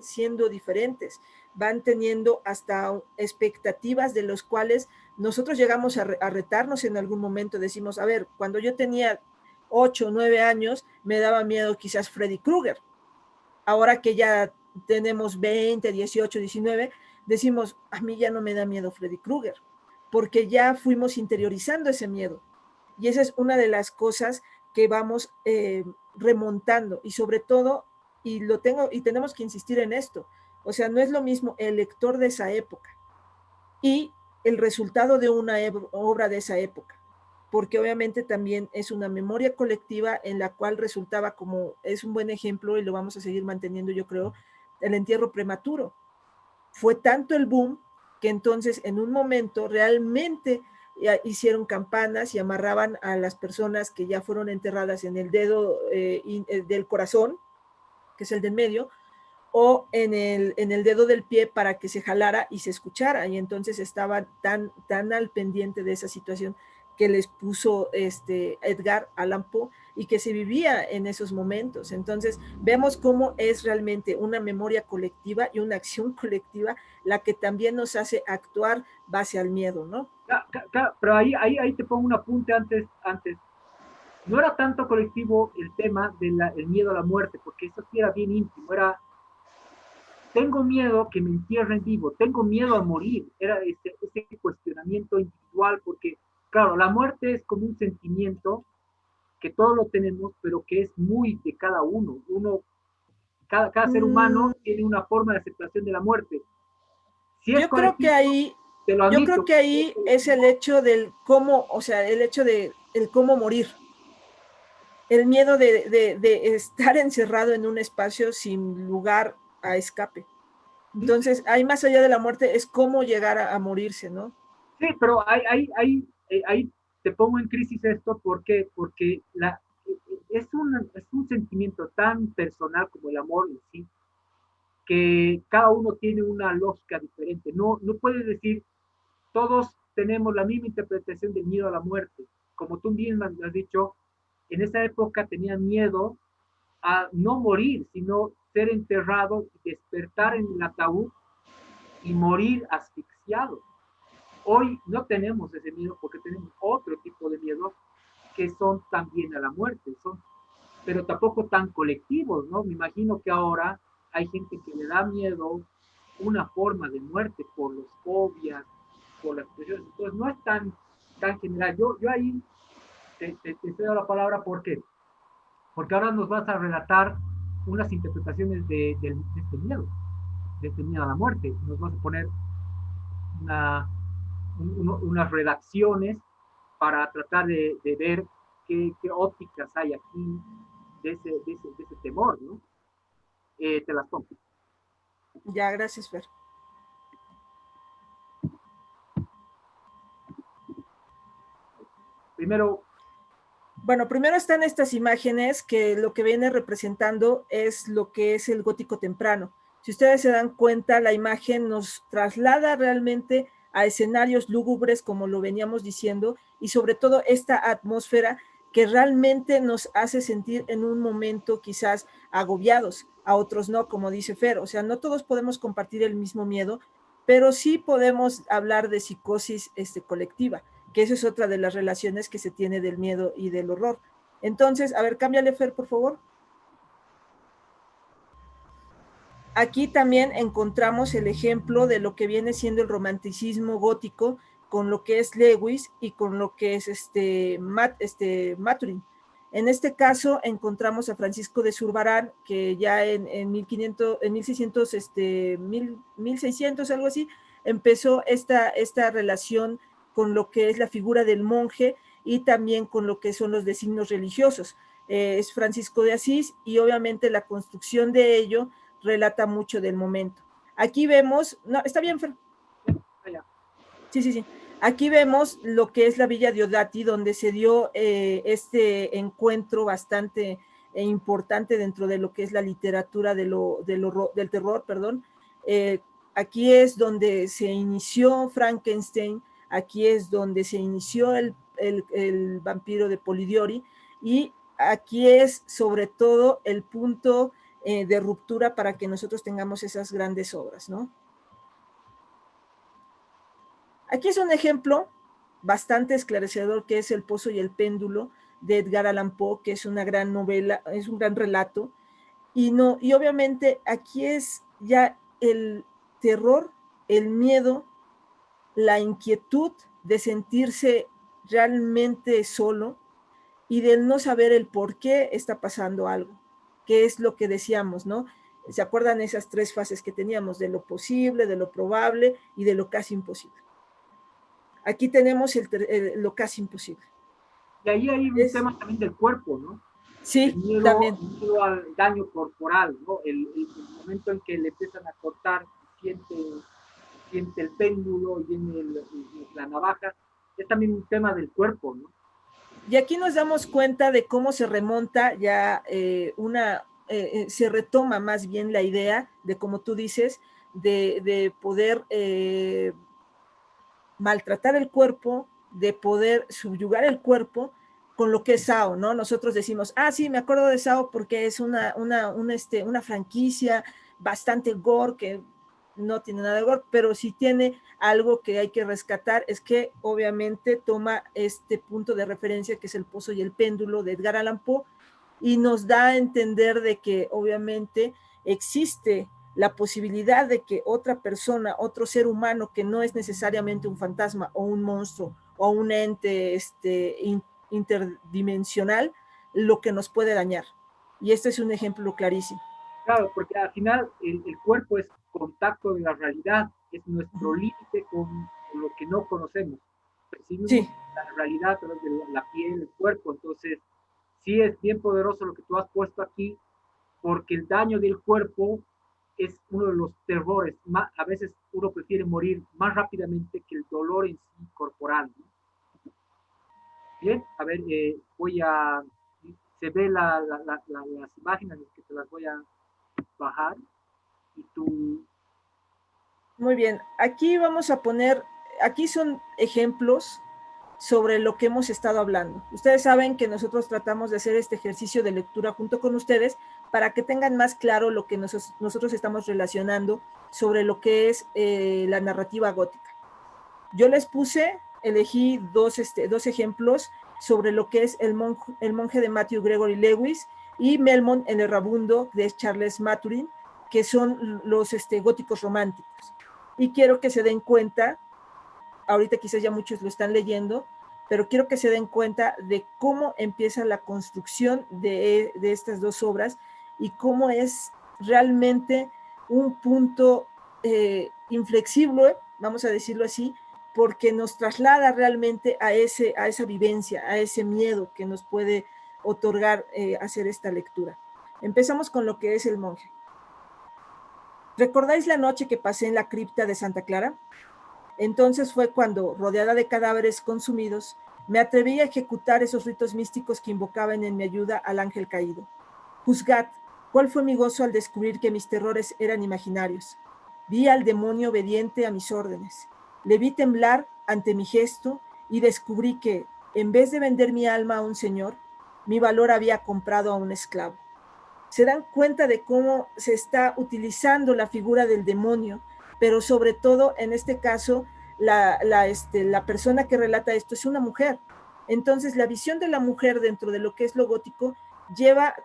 siendo diferentes, van teniendo hasta expectativas de los cuales nosotros llegamos a retarnos en algún momento. Decimos, a ver, cuando yo tenía 8 o 9 años, me daba miedo quizás Freddy Krueger. Ahora que ya tenemos 20, 18, 19, decimos, a mí ya no me da miedo Freddy Krueger, porque ya fuimos interiorizando ese miedo. Y esa es una de las cosas que vamos remontando, y sobre todo, y tenemos que insistir en esto, o sea, no es lo mismo el lector de esa época y el resultado de una obra de esa época, porque obviamente también es una memoria colectiva en la cual resultaba, como es un buen ejemplo y lo vamos a seguir manteniendo, yo creo, el entierro prematuro. Fue tanto el boom que entonces en un momento realmente hicieron campanas y amarraban a las personas que ya fueron enterradas en el dedo del corazón, que es el del medio, o en el dedo del pie para que se jalara y se escuchara, y entonces estaba tan al pendiente de esa situación que les puso Edgar Allan Poe, y que se vivía en esos momentos. Entonces vemos cómo es realmente una memoria colectiva y una acción colectiva la que también nos hace actuar base al miedo, ¿no? Pero ahí te pongo un apunte antes. No era tanto colectivo el tema del miedo a la muerte, porque eso sí era bien íntimo, era tengo miedo que me entierren vivo, tengo miedo a morir, era ese cuestionamiento individual, porque claro, la muerte es como un sentimiento que todos lo tenemos, pero que es muy de cada uno. Cada ser humano tiene una forma de aceptación de la muerte. Si es yo creo que ahí, te lo yo admito. creo que ahí es el hecho del cómo, o sea, el hecho de el cómo morir. El miedo de estar encerrado en un espacio sin lugar a escape. Entonces, ahí más allá de la muerte es cómo llegar a morirse, ¿no? Sí, pero ahí te pongo en crisis esto, ¿por qué? Porque es un sentimiento tan personal como el amor en sí, que cada uno tiene una lógica diferente. No puedes decir, todos tenemos la misma interpretación del miedo a la muerte. Como tú bien has dicho, en esa época tenían miedo a no morir, sino ser enterrado y despertar en el ataúd y morir asfixiado. Hoy no tenemos ese miedo porque tenemos otro tipo de miedo que son también a la muerte, pero tampoco tan colectivos, ¿no? Me imagino que ahora hay gente que le da miedo una forma de muerte por los fobias, por las expresiones. Entonces no es tan general. Yo ahí te cedo la palabra, ¿por qué? Porque ahora nos vas a relatar unas interpretaciones de este miedo a la muerte. Nos vas a poner unas redacciones para tratar de ver qué ópticas hay aquí de ese temor, ¿no? Te las pongo. Ya, gracias, Fer. Primero están estas imágenes que lo que viene representando es lo que es el gótico temprano. Si ustedes se dan cuenta, la imagen nos traslada realmente a escenarios lúgubres, como lo veníamos diciendo, y sobre todo esta atmósfera que realmente nos hace sentir en un momento quizás agobiados, a otros no, como dice Fer. O sea, no todos podemos compartir el mismo miedo, pero sí podemos hablar de psicosis colectiva, que eso es otra de las relaciones que se tiene del miedo y del horror. Entonces, a ver, cámbiale, Fer, por favor. Aquí también encontramos el ejemplo de lo que viene siendo el romanticismo gótico con lo que es Lewis y con lo que es Maturin. En este caso encontramos a Francisco de Zurbarán, que ya en 1500, en 1600, 1600, algo así, empezó esta relación con lo que es la figura del monje y también con lo que son los designios religiosos. Es Francisco de Asís y obviamente la construcción de ello relata mucho del momento. Aquí vemos, no, está bien, Fer. Sí, sí, sí. Aquí vemos lo que es la Villa Diodati, donde se dio este encuentro bastante importante dentro de lo que es la literatura del terror, perdón. Aquí es donde se inició Frankenstein, aquí es donde se inició el vampiro de Polidori, y aquí es sobre todo el punto de ruptura para que nosotros tengamos esas grandes obras, ¿no? Aquí es un ejemplo bastante esclarecedor que es El Pozo y el Péndulo de Edgar Allan Poe, que es una gran novela, es un gran relato, y obviamente aquí es ya el terror, el miedo, la inquietud de sentirse realmente solo y de no saber el por qué está pasando algo, que es lo que decíamos, ¿no? ¿Se acuerdan esas tres fases que teníamos? De lo posible, de lo probable y de lo casi imposible. Aquí tenemos lo casi imposible. Y ahí hay un tema también del cuerpo, ¿no? Sí, también. El miedo al daño corporal, ¿no? El momento en que le empiezan a cortar, siente el péndulo y viene la navaja, es también un tema del cuerpo, ¿no? Y aquí nos damos cuenta de cómo se remonta ya se retoma más bien la idea de, como tú dices, de poder maltratar el cuerpo, de poder subyugar el cuerpo con lo que es Sao, ¿no? Nosotros decimos, sí, me acuerdo de Sao porque es una franquicia bastante gore, que no tiene nada de gore, pero sí tiene algo que hay que rescatar, es que obviamente toma este punto de referencia que es El Pozo y el Péndulo de Edgar Allan Poe, y nos da a entender de que obviamente existe la posibilidad de que otra persona, otro ser humano que no es necesariamente un fantasma o un monstruo o un ente interdimensional, lo que nos puede dañar. Y este es un ejemplo clarísimo. Claro, porque al final el cuerpo es contacto de la realidad, es nuestro límite con lo que no conocemos. Percibimos la realidad a través de la piel, el cuerpo, entonces sí es bien poderoso lo que tú has puesto aquí, porque el daño del cuerpo es uno de los terrores. A veces uno prefiere morir más rápidamente que el dolor en sí corporal, ¿no? Bien, a ver, se ve las imágenes que te las voy a bajar y tú... Muy bien, aquí vamos a poner, aquí son ejemplos sobre lo que hemos estado hablando. Ustedes saben que nosotros tratamos de hacer este ejercicio de lectura junto con ustedes para que tengan más claro lo que nosotros estamos relacionando sobre lo que es la narrativa gótica. Yo les elegí dos ejemplos sobre lo que es el monje de Matthew Gregory Lewis y Melmoth el Errabundo de Charles Maturin, que son los góticos románticos. Y quiero que se den cuenta, ahorita quizás ya muchos lo están leyendo, pero quiero que se den cuenta de cómo empieza la construcción de estas dos obras y cómo es realmente un punto inflexible, vamos a decirlo así, porque nos traslada realmente a esa vivencia, a ese miedo que nos puede otorgar hacer esta lectura. Empezamos con lo que es el monje. ¿Recordáis la noche que pasé en la cripta de Santa Clara? Entonces fue cuando, rodeada de cadáveres consumidos, me atreví a ejecutar esos ritos místicos que invocaban en mi ayuda al ángel caído. Juzgad, ¿cuál fue mi gozo al descubrir que mis terrores eran imaginarios? Vi al demonio obediente a mis órdenes. Le vi temblar ante mi gesto y descubrí que, en vez de vender mi alma a un señor, mi valor había comprado a un esclavo. Se dan cuenta de cómo se está utilizando la figura del demonio, pero sobre todo en este caso la persona que relata esto es una mujer. Entonces, la visión de la mujer dentro de lo que es lo gótico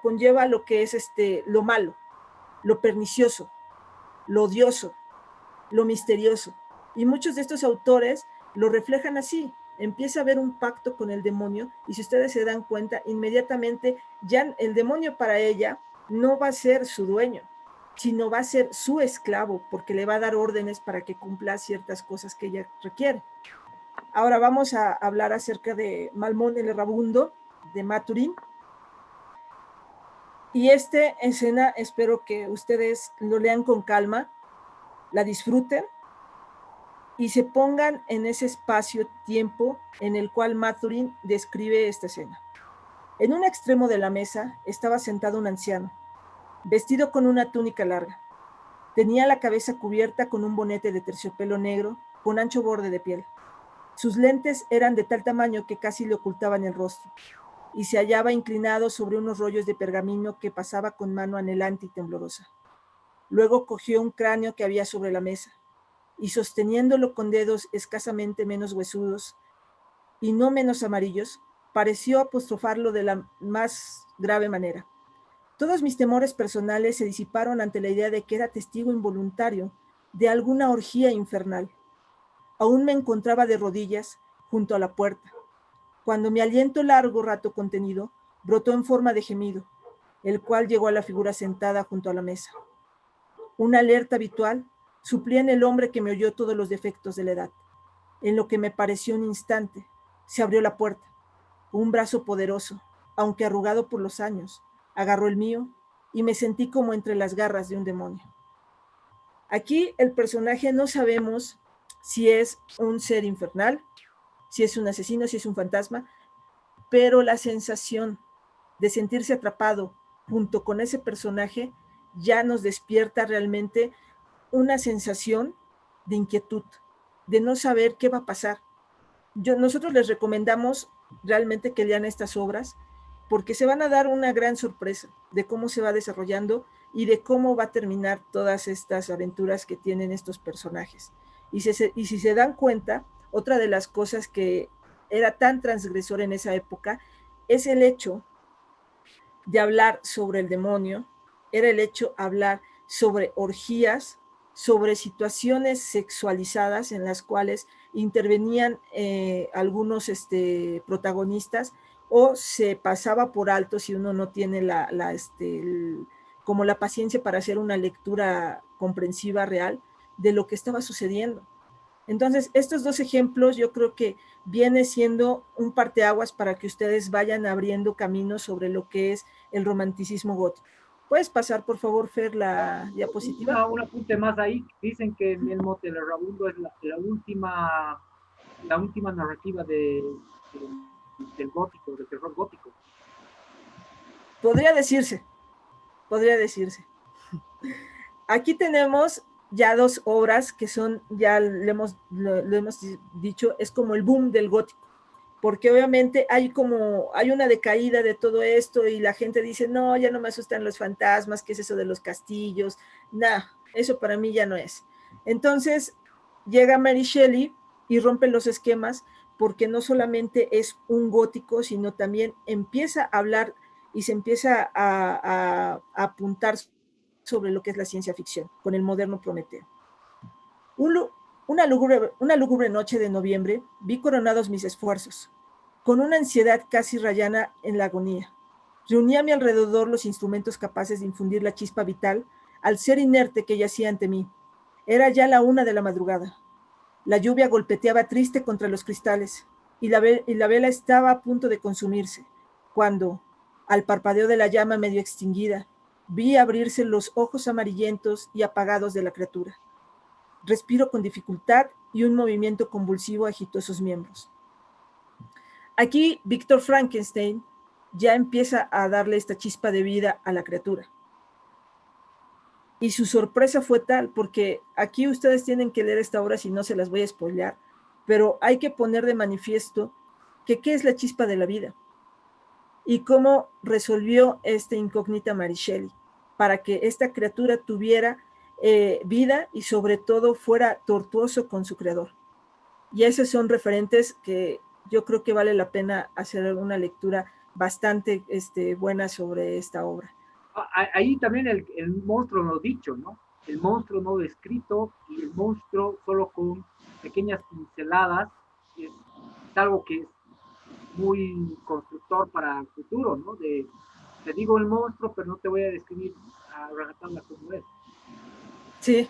conlleva lo que es lo malo, lo pernicioso, lo odioso, lo misterioso. Y muchos de estos autores lo reflejan así. Empieza a haber un pacto con el demonio, y si ustedes se dan cuenta, inmediatamente ya el demonio para ella no va a ser su dueño, sino va a ser su esclavo, porque le va a dar órdenes para que cumpla ciertas cosas que ella requiere. Ahora vamos a hablar acerca de Malmón el Errabundo, de Maturín. Y esta escena espero que ustedes lo lean con calma, la disfruten y se pongan en ese espacio-tiempo en el cual Maturín describe esta escena. En un extremo de la mesa estaba sentado un anciano, vestido con una túnica larga. Tenía la cabeza cubierta con un bonete de terciopelo negro con ancho borde de piel. Sus lentes eran de tal tamaño que casi le ocultaban el rostro, y se hallaba inclinado sobre unos rollos de pergamino que pasaba con mano anhelante y temblorosa. Luego cogió un cráneo que había sobre la mesa, y sosteniéndolo con dedos escasamente menos huesudos y no menos amarillos, pareció apostrofarlo de la más grave manera. Todos mis temores personales se disiparon ante la idea de que era testigo involuntario de alguna orgía infernal. Aún me encontraba de rodillas junto a la puerta, cuando mi aliento largo rato contenido brotó en forma de gemido, el cual llegó a la figura sentada junto a la mesa. Una alerta habitual suplía en el hombre que me oyó todos los defectos de la edad. En lo que me pareció un instante, se abrió la puerta. Un brazo poderoso, aunque arrugado por los años, agarró el mío y me sentí como entre las garras de un demonio. Aquí el personaje no sabemos si es un ser infernal, si es un asesino, si es un fantasma, pero la sensación de sentirse atrapado junto con ese personaje ya nos despierta realmente una sensación de inquietud, de no saber qué va a pasar. Nosotros les recomendamos realmente que lean estas obras, porque se van a dar una gran sorpresa de cómo se va desarrollando y de cómo va a terminar todas estas aventuras que tienen estos personajes. Y si se dan cuenta, otra de las cosas que era tan transgresor en esa época es el hecho de hablar sobre el demonio, era el hecho de hablar sobre orgías, sobre situaciones sexualizadas en las cuales intervenían algunos protagonistas, o se pasaba por alto si uno no tiene como la paciencia para hacer una lectura comprensiva real de lo que estaba sucediendo. Entonces, estos dos ejemplos yo creo que viene siendo un parteaguas para que ustedes vayan abriendo camino sobre lo que es el romanticismo gótico. ¿Puedes pasar, por favor, Fer, la diapositiva? Un apunte más ahí. Dicen que Melmoth el Errabundo es la última narrativa del gótico, del terror gótico. Podría decirse. Aquí tenemos ya dos obras que son, ya lo hemos dicho, es como el boom del gótico, porque obviamente hay una decaída de todo esto y la gente dice, no, ya no me asustan los fantasmas, ¿qué es eso de los castillos? Nah, eso para mí ya no es. Entonces llega Mary Shelley y rompe los esquemas, porque no solamente es un gótico, sino también empieza a hablar y se empieza a apuntar sobre lo que es la ciencia ficción, con el moderno Prometeo. Una lúgubre noche de noviembre vi coronados mis esfuerzos, con una ansiedad casi rayana en la agonía. Reuní a mi alrededor los instrumentos capaces de infundir la chispa vital al ser inerte que yacía ante mí. Era ya la 1 de la madrugada. La lluvia golpeteaba triste contra los cristales y la vela estaba a punto de consumirse, cuando, al parpadeo de la llama medio extinguida, vi abrirse los ojos amarillentos y apagados de la criatura. Respiro con dificultad y un movimiento convulsivo agitó sus miembros. Aquí Víctor Frankenstein ya empieza a darle esta chispa de vida a la criatura. Y su sorpresa fue tal, porque aquí ustedes tienen que leer esta obra, si no se las voy a spoilear, pero hay que poner de manifiesto que qué es la chispa de la vida y cómo resolvió esta incógnita Mary Shelley para que esta criatura tuviera vida y sobre todo fuera tortuoso con su creador. Y esos son referentes que yo creo que vale la pena hacer una lectura bastante buena sobre esta obra. Ahí también el monstruo no dicho, ¿no? El monstruo no descrito y el monstruo solo con pequeñas pinceladas es algo que es muy constructor para el futuro, ¿no? Te digo el monstruo, pero no te voy a describir a rajatabla como es. Sí,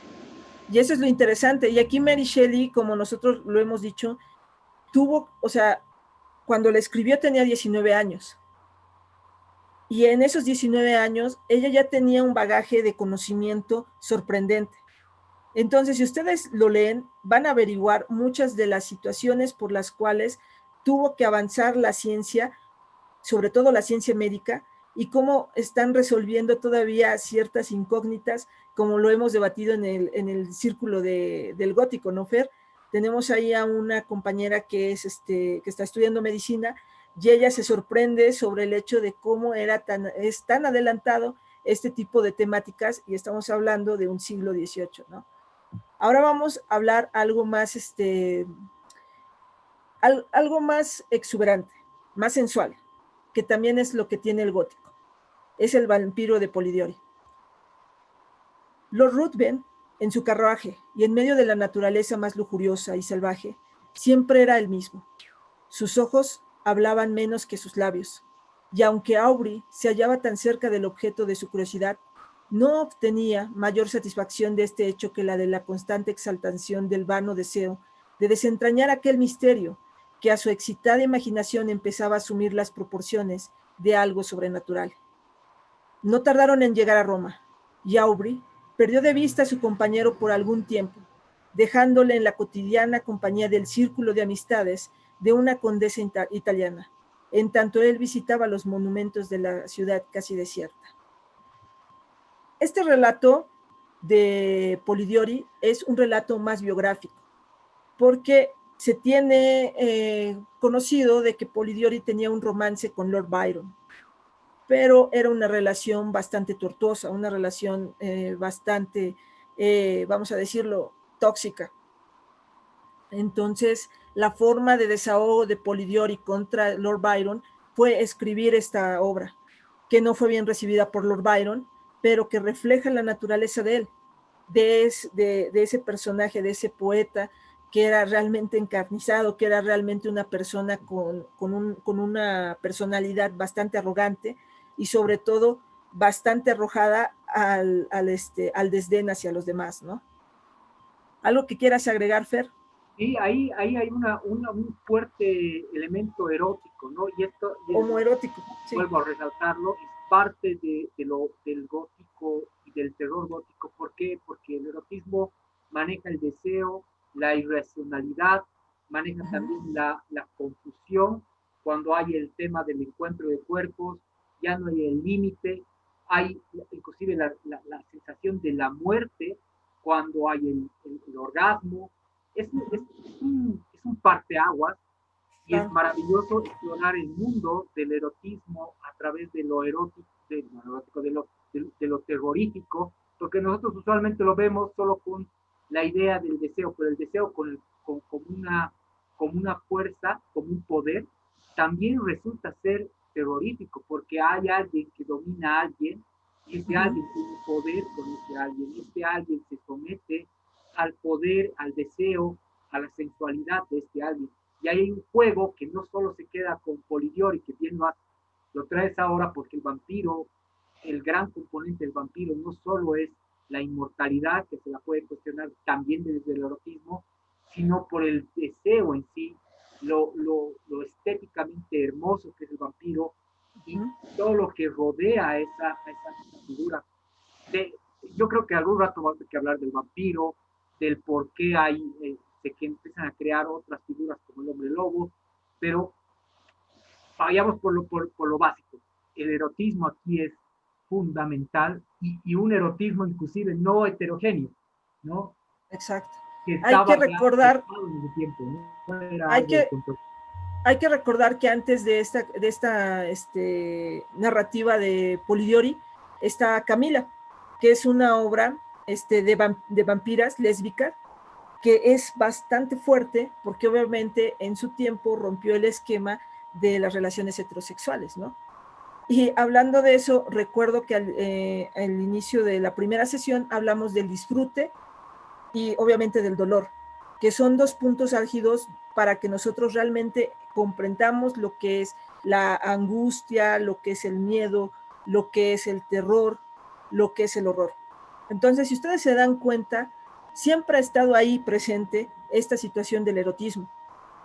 y eso es lo interesante. Y aquí Mary Shelley, como nosotros lo hemos dicho, tuvo, o sea, cuando la escribió tenía 19 años. Y en esos 19 años, ella ya tenía un bagaje de conocimiento sorprendente. Entonces, si ustedes lo leen, van a averiguar muchas de las situaciones por las cuales tuvo que avanzar la ciencia, sobre todo la ciencia médica, y cómo están resolviendo todavía ciertas incógnitas, como lo hemos debatido en el círculo del gótico, ¿no, Fer? Tenemos ahí a una compañera que está estudiando medicina, y ella se sorprende sobre el hecho de cómo es tan adelantado este tipo de temáticas, y estamos hablando de un siglo XVIII, ¿no? Ahora vamos a hablar algo más, algo más exuberante, más sensual, que también es lo que tiene el gótico. Es el vampiro de Polidori. Lord Ruthven, en su carruaje y en medio de la naturaleza más lujuriosa y salvaje, siempre era el mismo. Sus ojos hablaban menos que sus labios, y aunque Aubrey se hallaba tan cerca del objeto de su curiosidad, no obtenía mayor satisfacción de este hecho que la de la constante exaltación del vano deseo de desentrañar aquel misterio que a su excitada imaginación empezaba a asumir las proporciones de algo sobrenatural. No tardaron en llegar a Roma, y Aubrey perdió de vista a su compañero por algún tiempo, dejándole en la cotidiana compañía del círculo de amistades de una condesa italiana, en tanto él visitaba los monumentos de la ciudad casi desierta. Este relato de Polidori es un relato más biográfico, porque se tiene conocido de que Polidori tenía un romance con Lord Byron, pero era una relación bastante tortuosa, una relación bastante, vamos a decirlo, tóxica. Entonces, la forma de desahogo de Polidori contra Lord Byron fue escribir esta obra, que no fue bien recibida por Lord Byron, pero que refleja la naturaleza de él, de ese personaje, de ese poeta que era realmente encarnizado, que era realmente una persona con una personalidad bastante arrogante y sobre todo bastante arrojada al desdén hacia los demás, ¿no? ¿Algo que quieras agregar, Fer? Sí, ahí hay un fuerte elemento erótico, ¿no? Y esto, homoerótico, sí. Vuelvo a resaltarlo, es parte del gótico y del terror gótico. ¿Por qué? Porque el erotismo maneja el deseo, la irracionalidad, maneja también la confusión. Cuando hay el tema del encuentro de cuerpos, ya no hay el límite, hay inclusive la sensación de la muerte cuando hay el orgasmo. Es un parteaguas y es maravilloso explorar el mundo del erotismo a través de lo erótico, de lo terrorífico, porque nosotros usualmente lo vemos solo con la idea del deseo, pero el deseo como una fuerza, como un poder, también resulta ser terrorífico, porque hay alguien que domina a alguien y ese alguien tiene poder con ese alguien, y ese alguien se somete al poder, al deseo, a la sensualidad de este alguien. Y hay un juego que no solo se queda con Polidori, que bien lo traes ahora, porque el vampiro, el gran componente del vampiro no solo es la inmortalidad, que se la puede cuestionar también desde el erotismo, sino por el deseo en sí, lo estéticamente hermoso que es el vampiro y todo lo que rodea a esa figura. Yo creo que algún rato vamos a tener que hablar del vampiro, del por qué hay, de que empiezan a crear otras figuras como el hombre lobo, pero vayamos por lo básico. El erotismo aquí es fundamental y un erotismo inclusive no heterogéneo, ¿no? Exacto. Que hay que recordar, en ese tiempo, ¿no? Era hay que recordar que antes de esta narrativa de Polidori está Camila, que es una obra de vampiras lésbicas que es bastante fuerte porque obviamente en su tiempo rompió el esquema de las relaciones heterosexuales, ¿no? Y hablando de eso, recuerdo que al inicio de la primera sesión hablamos del disfrute y obviamente del dolor, que son dos puntos álgidos para que nosotros realmente comprendamos lo que es la angustia, lo que es el miedo, lo que es el terror, lo que es el horror. Entonces, si ustedes se dan cuenta, siempre ha estado ahí presente esta situación del erotismo,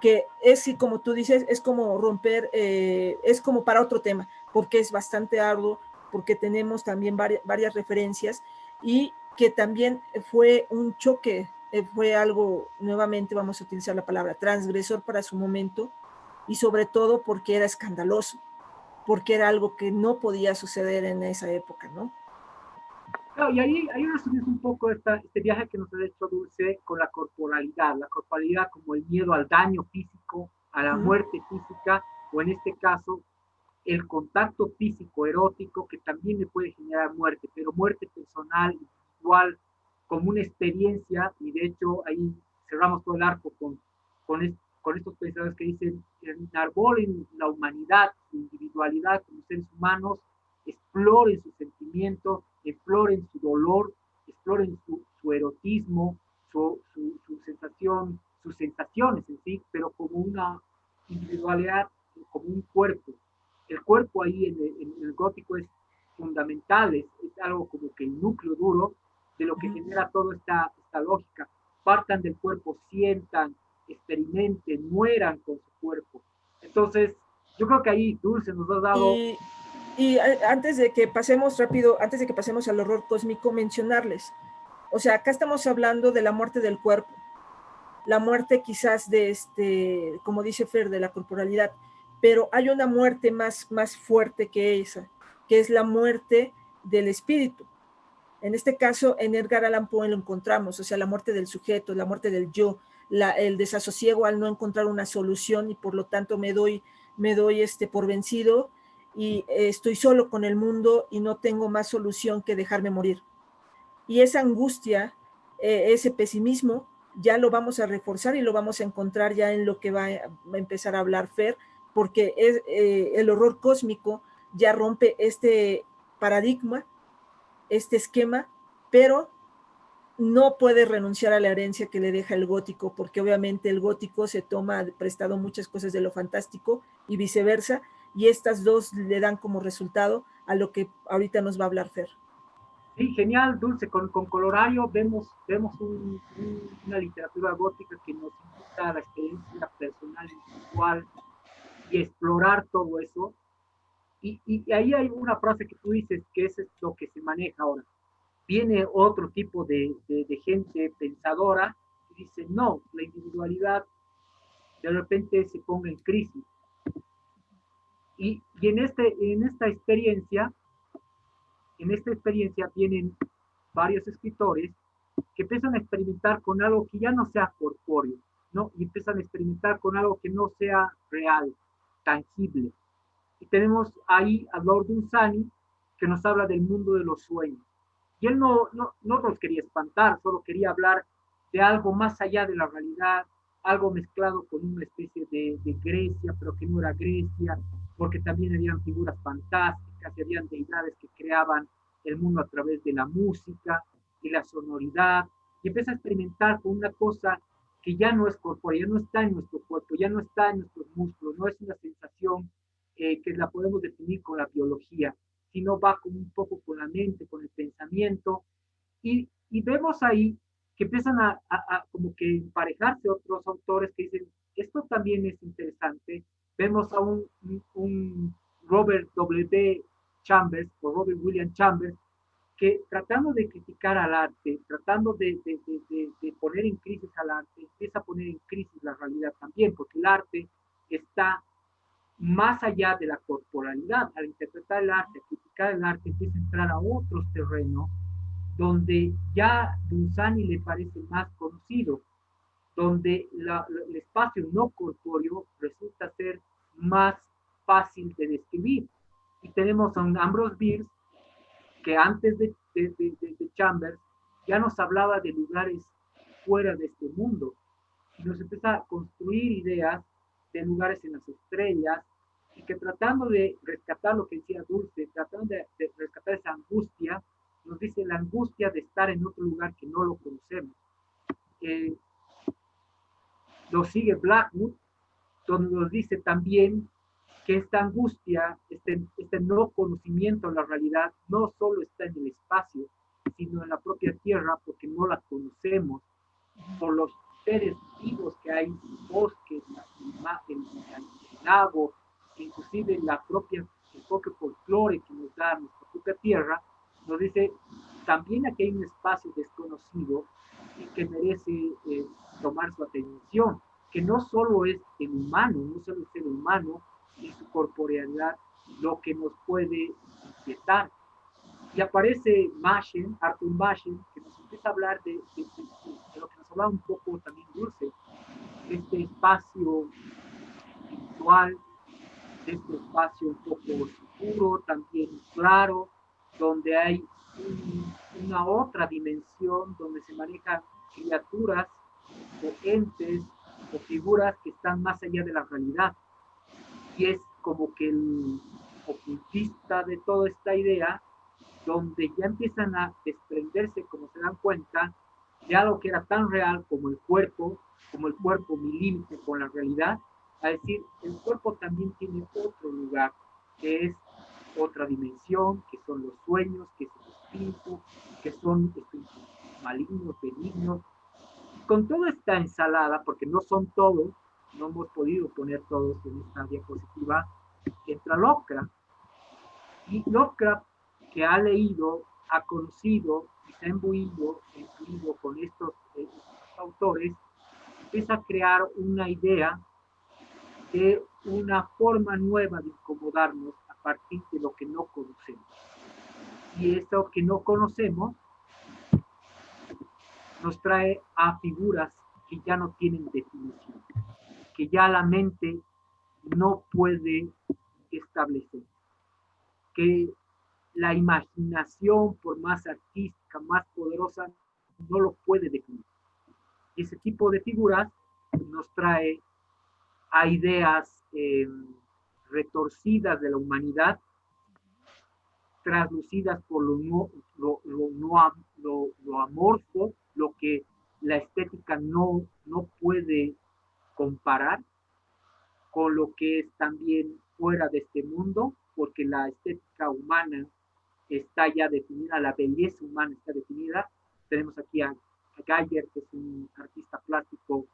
que es, como tú dices, es como romper, es como para otro tema, porque es bastante arduo, porque tenemos también varias referencias y que también fue un choque, fue algo, nuevamente vamos a utilizar la palabra, transgresor para su momento y sobre todo porque era escandaloso, porque era algo que no podía suceder en esa época, ¿no? Claro, y ahí resumimos un poco este viaje que nos ha hecho Dulce con la corporalidad como el miedo al daño físico, a la muerte física, o en este caso, el contacto físico erótico que también le puede generar muerte, pero muerte personal, individual, como una experiencia, y de hecho ahí cerramos todo el arco con estos pensadores que dicen, enarbolen la humanidad, su individualidad como seres humanos, exploren sus sentimientos, exploren su dolor, exploren su erotismo, su sensación, sus sensaciones en sí, pero como una individualidad, como un cuerpo. El cuerpo ahí en el gótico es fundamental, es algo como que el núcleo duro de lo que genera toda esta lógica. Partan del cuerpo, sientan, experimenten, mueran con su cuerpo. Entonces, yo creo que ahí Dulce nos ha dado... Y antes de que pasemos rápido, antes de que pasemos al horror cósmico, mencionarles, o sea, acá estamos hablando de la muerte del cuerpo, la muerte quizás de como dice Fer, de la corporalidad, pero hay una muerte más fuerte que esa, que es la muerte del espíritu. En este caso, en Edgar Allan Poe lo encontramos, o sea, la muerte del sujeto, la muerte del yo, el desasosiego al no encontrar una solución y por lo tanto me doy por vencido y estoy solo con el mundo y no tengo más solución que dejarme morir. Y esa angustia, ese pesimismo, ya lo vamos a reforzar y lo vamos a encontrar ya en lo que va a empezar a hablar Fer, porque el horror cósmico ya rompe este paradigma, este esquema, pero no puede renunciar a la herencia que le deja el gótico, porque obviamente el gótico se toma prestado muchas cosas de lo fantástico y viceversa, y estas dos le dan como resultado a lo que ahorita nos va a hablar Fer. Sí, genial, Dulce. Con Colorario vemos una literatura gótica que nos invita a la experiencia personal, individual y explorar todo eso. Y ahí hay una frase que tú dices que es lo que se maneja ahora. Viene otro tipo de gente pensadora y dice, no, la individualidad de repente se ponga en crisis. Y en esta experiencia vienen varios escritores que empiezan a experimentar con algo que ya no sea corpóreo, ¿no? Y empiezan a experimentar con algo que no sea real, tangible. Y tenemos ahí a Lord Dunsany, que nos habla del mundo de los sueños. Y él no nos quería espantar, solo quería hablar de algo más allá de la realidad, algo mezclado con una especie de Grecia, pero que no era Grecia, porque también habían figuras fantásticas y habían deidades que creaban el mundo a través de la música y la sonoridad, y empieza a experimentar con una cosa que ya no es corpórea, ya no está en nuestro cuerpo, ya no está en nuestros músculos, no es una sensación que la podemos definir con la biología, sino va como un poco con la mente, con el pensamiento, y vemos ahí que empiezan a como que emparejarse otros autores que dicen, esto también es interesante. Vemos a un Robert W. Chambers o Robert William Chambers que tratando de criticar al arte, tratando de poner en crisis al arte, empieza a poner en crisis la realidad también, porque el arte está más allá de la corporalidad. Al interpretar el arte, criticar el arte, empieza a entrar a otros terrenos donde ya Dunsany le parece más conocido, donde el espacio no corpóreo resulta ser más fácil de describir. Y tenemos a un Ambrose Bierce que antes de Chambers ya nos hablaba de lugares fuera de este mundo. Y nos empieza a construir ideas de lugares en las estrellas, y que tratando de rescatar lo que decía Dulce, tratando de rescatar esa angustia, nos dice la angustia de estar en otro lugar que no lo conocemos. Lo sigue Blackwood, donde nos dice también que esta angustia, este no conocimiento de la realidad, no solo está en el espacio, sino en la propia Tierra, porque no la conocemos, por los seres vivos que hay en el bosque, en el lago, inclusive el propio folclore que nos da nuestra propia Tierra, nos dice también aquí hay un espacio desconocido y que merece tomar su atención, que no solo es el humano, no solo el ser humano y su corporealidad lo que nos puede inquietar. Y aparece Machen, Arthur Machen, que nos empieza a hablar de lo que nos hablaba un poco también Dulce, de este espacio virtual, de este espacio un poco oscuro, también claro, donde hay una otra dimensión, donde se manejan criaturas o entes o figuras que están más allá de la realidad. Y es como que el ocultista de toda esta idea, donde ya empiezan a desprenderse, como se dan cuenta, de algo que era tan real como el cuerpo mi límite con la realidad, a decir, el cuerpo también tiene otro lugar, que es otra dimensión, que son los sueños, que es el espíritu, que son espíritus malignos, benignos. Con toda esta ensalada, porque no son todos, no hemos podido poner todos en esta diapositiva, entra Lovecraft. Y Lovecraft, que ha leído, ha conocido y se ha imbuido con estos autores, empieza a crear una idea de una forma nueva de incomodarnos a partir de lo que no conocemos. Y esto que no conocemos nos trae a figuras que ya no tienen definición, que ya la mente no puede establecer, que la imaginación, por más artística, más poderosa, no lo puede definir. Y ese tipo de figuras nos trae a ideas retorcidas de la humanidad, traslucidas por lo amorfo, lo que la estética no puede comparar con lo que es también fuera de este mundo, porque la estética humana está ya definida, la belleza humana está definida. Tenemos aquí a Geyer, que es un artista plástico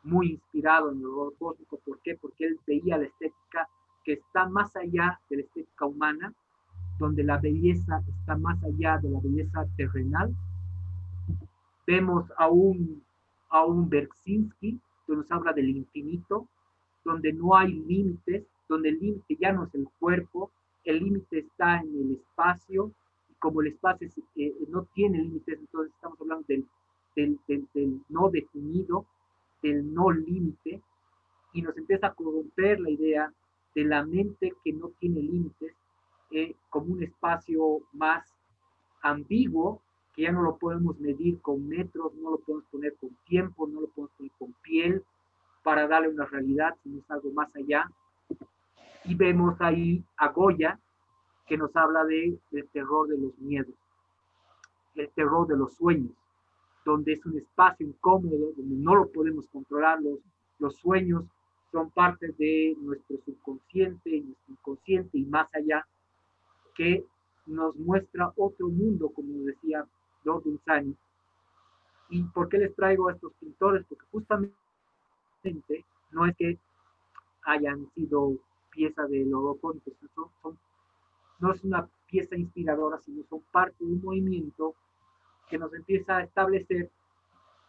muy inspirado en el horror cósmico. ¿Por qué? Porque él veía la estética que está más allá de la estética humana, donde la belleza está más allá de la belleza terrenal. Vemos a un Bersinski, que nos habla del infinito, donde no hay límites, donde el límite ya no es el cuerpo, el límite está en el espacio, y como el espacio no tiene límites, entonces estamos hablando del no definido, del no límite, y nos empieza a corromper la idea de la mente que no tiene límites, como un espacio más ambiguo, que ya no lo podemos medir con metros, no lo podemos poner con tiempo, no lo podemos poner con piel, para darle una realidad, sino es algo más allá. Y vemos ahí a Goya, que nos habla del terror de los miedos, el terror de los sueños, donde es un espacio incómodo, donde no lo podemos controlar. Los sueños son parte de nuestro subconsciente, nuestro inconsciente y más allá, que nos muestra otro mundo, como decía Lord Dunsany. ¿Y por qué les traigo a estos pintores? Porque justamente no es que hayan sido pieza de Lodocón, no es una pieza inspiradora, sino son parte de un movimiento que nos empieza a establecer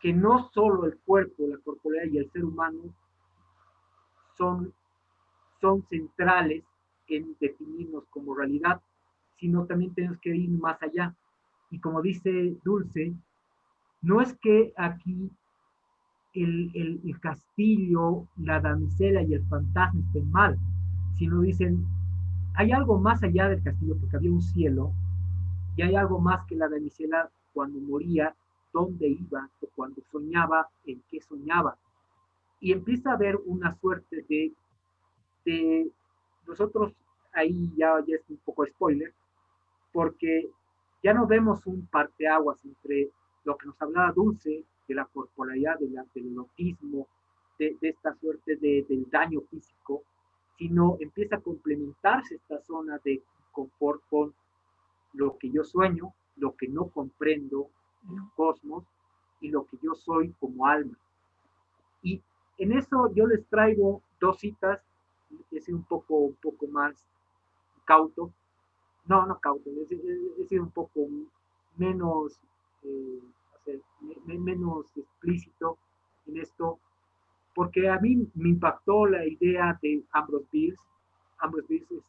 que no solo el cuerpo, la corporalidad y el ser humano son centrales en definirnos como realidad, sino también tenemos que ir más allá. Y como dice Dulce, no es que aquí el castillo, la damisela y el fantasma estén mal, sino dicen, hay algo más allá del castillo, porque había un cielo, y hay algo más que la damisela cuando moría, dónde iba o cuando soñaba, en qué soñaba. Y empieza a haber una suerte de nosotros, ahí ya es un poco spoiler, porque ya no vemos un parteaguas entre lo que nos hablaba Dulce, de la corporalidad, del autismo, de esta suerte del daño físico, sino empieza a complementarse esta zona de confort con lo que yo sueño, lo que no comprendo en el cosmos y lo que yo soy como alma. Y en eso yo les traigo dos citas, es un poco más cauto, no cauto, es un poco menos, menos explícito en esto, porque a mí me impactó la idea de Ambrose Bierce. Ambrose Bierce es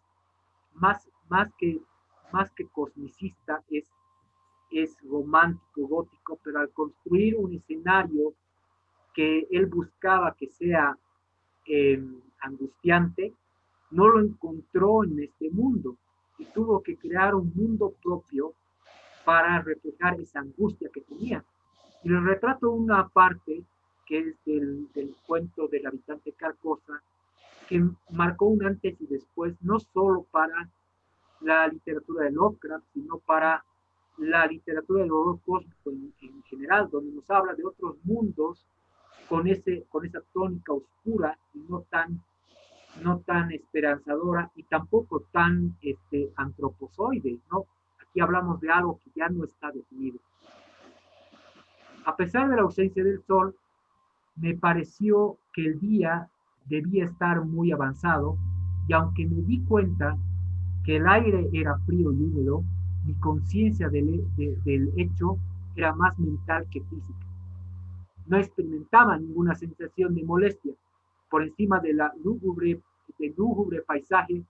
más que cosmicista, es romántico, gótico, pero al construir un escenario que él buscaba que sea angustiante, no lo encontró en este mundo y tuvo que crear un mundo propio para reflejar esa angustia que tenía. Y le retrato una parte que es del cuento del habitante Carcosa, que marcó un antes y después, no solo para la literatura de Lovecraft, sino para la literatura del horror cósmico en general, donde nos habla de otros mundos con esa tónica oscura y no tan esperanzadora y tampoco tan antropozoide, ¿no? Aquí hablamos de algo que ya no está definido. A pesar de la ausencia del sol, me pareció que el día debía estar muy avanzado y aunque me di cuenta que el aire era frío y húmedo, mi conciencia del hecho era más mental que física. No experimentaba ninguna sensación de molestia. Por encima del lúgubre paisaje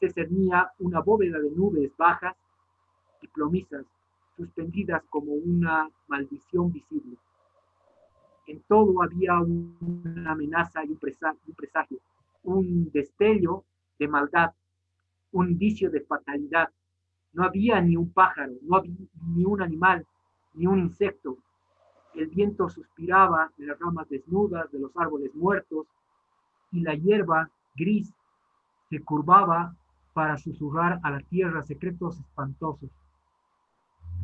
se cernía una bóveda de nubes bajas y plomizas, suspendidas como una maldición visible. En todo había una amenaza y un presagio, un destello de maldad, un indicio de fatalidad. No había ni un pájaro, no había ni un animal, ni un insecto. El viento suspiraba en las ramas desnudas de los árboles muertos y la hierba gris se curvaba para susurrar a la tierra secretos espantosos.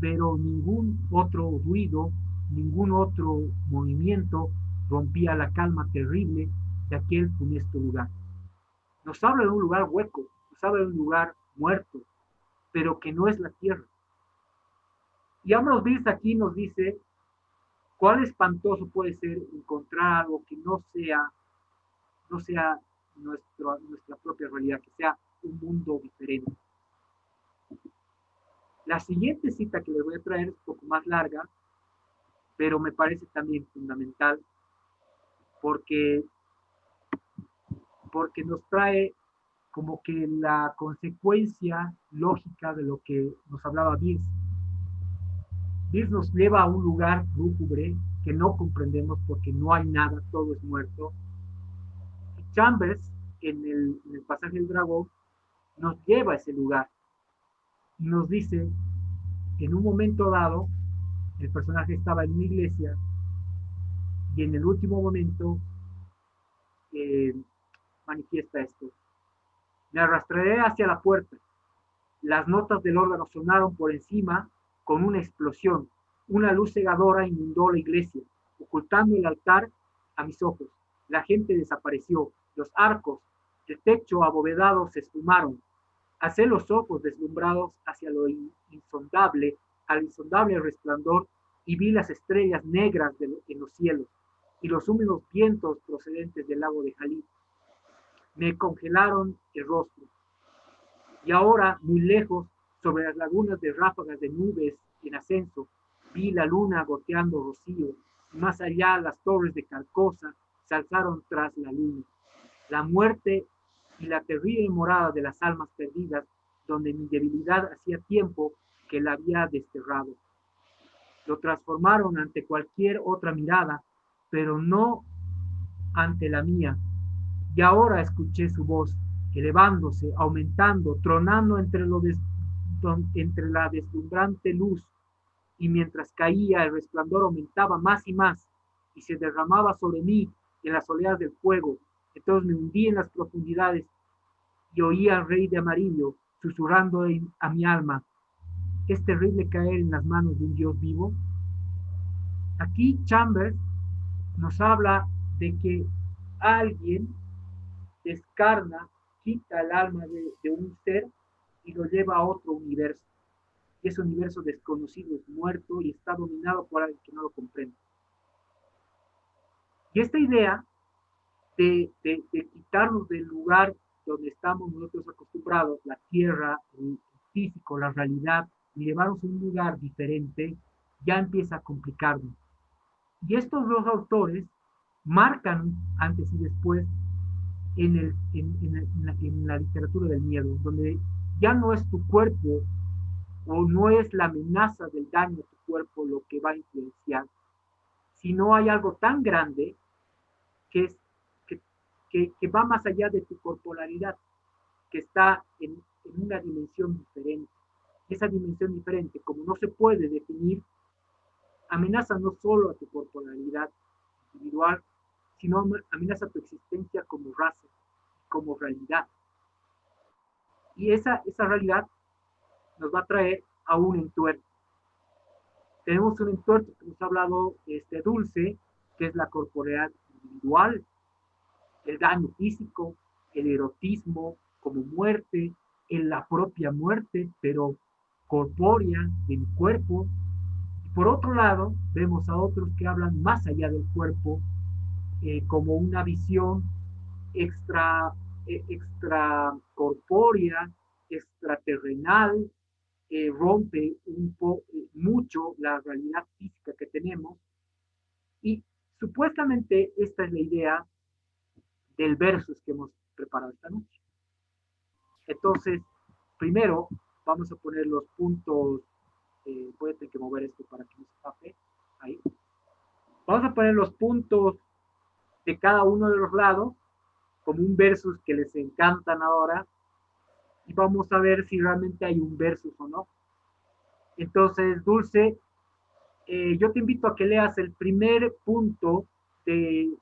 Pero ningún otro ruido, ningún otro movimiento rompía la calma terrible de aquel funesto lugar. Nos habla de un lugar hueco, nos habla de un lugar muerto, pero que no es la tierra. Y Ambrose Bierce aquí nos dice cuál espantoso puede ser encontrar algo que no sea nuestra propia realidad, que sea un mundo diferente. La siguiente cita que les voy a traer es un poco más larga, pero me parece también fundamental porque nos trae como que la consecuencia lógica de lo que nos hablaba Bierce. Bierce nos lleva a un lugar lúgubre que no comprendemos porque no hay nada, todo es muerto. Y Chambers, en el pasaje del dragón, nos lleva a ese lugar y nos dice que en un momento dado el personaje estaba en una iglesia y en el último momento manifiesta esto: me arrastraré hacia la puerta. Las notas del órgano sonaron por encima con una explosión. Una luz cegadora inundó la iglesia, ocultando el altar a mis ojos. La gente desapareció. Los arcos del techo abovedado se esfumaron. Alcé los ojos deslumbrados hacia lo insondable, al insondable resplandor, y vi las estrellas negras en los cielos y los húmedos vientos procedentes del lago de Jalí. Me congelaron el rostro. Y ahora, muy lejos, sobre las lagunas de ráfagas de nubes en ascenso, vi la luna goteando rocío, y más allá las torres de Carcosa se alzaron tras la luna. La muerte y la terrible morada de las almas perdidas, donde mi debilidad hacía tiempo que la había desterrado. Lo transformaron ante cualquier otra mirada, pero no ante la mía. Y ahora escuché su voz, elevándose, aumentando, tronando entre la deslumbrante luz, y mientras caía el resplandor aumentaba más y más, y se derramaba sobre mí en las oleadas del fuego. Entonces me hundí en las profundidades y oí al rey de amarillo susurrando a mi alma: ¿es terrible caer en las manos de un Dios vivo? Aquí Chambers nos habla de que alguien descarna, quita el alma de un ser y lo lleva a otro universo. Y ese universo desconocido es muerto y está dominado por alguien que no lo comprende. Y esta idea de quitarnos del lugar donde estamos nosotros acostumbrados, la tierra, el físico, la realidad, y llevarnos a un lugar diferente, ya empieza a complicarnos. Y estos dos autores marcan antes y después en la literatura del miedo, donde ya no es tu cuerpo o no es la amenaza del daño a tu cuerpo lo que va a influenciar, sino hay algo tan grande que, es, que va más allá de tu corporalidad, que está en una dimensión diferente. Esa dimensión diferente, como no se puede definir, amenaza no solo a tu corporalidad individual, sino amenaza tu existencia como raza, como realidad. Y esa realidad nos va a traer a un entuerto. Tenemos un entuerto que nos ha hablado Dulce, que es la corporalidad individual, el daño físico, el erotismo como muerte, en la propia muerte, pero corpórea, del cuerpo. Y por otro lado, vemos a otros que hablan más allá del cuerpo, como una visión extracorpórea, extraterrenal, rompe mucho la realidad física que tenemos. Y supuestamente esta es la idea del versus que hemos preparado esta noche. Entonces, primero vamos a poner los puntos, voy a tener que mover esto para que no se tape, ahí. Vamos a poner los puntos de cada uno de los lados, como un versus que les encantan ahora, y vamos a ver si realmente hay un versus o no. Entonces, Dulce, yo te invito a que leas el primer punto del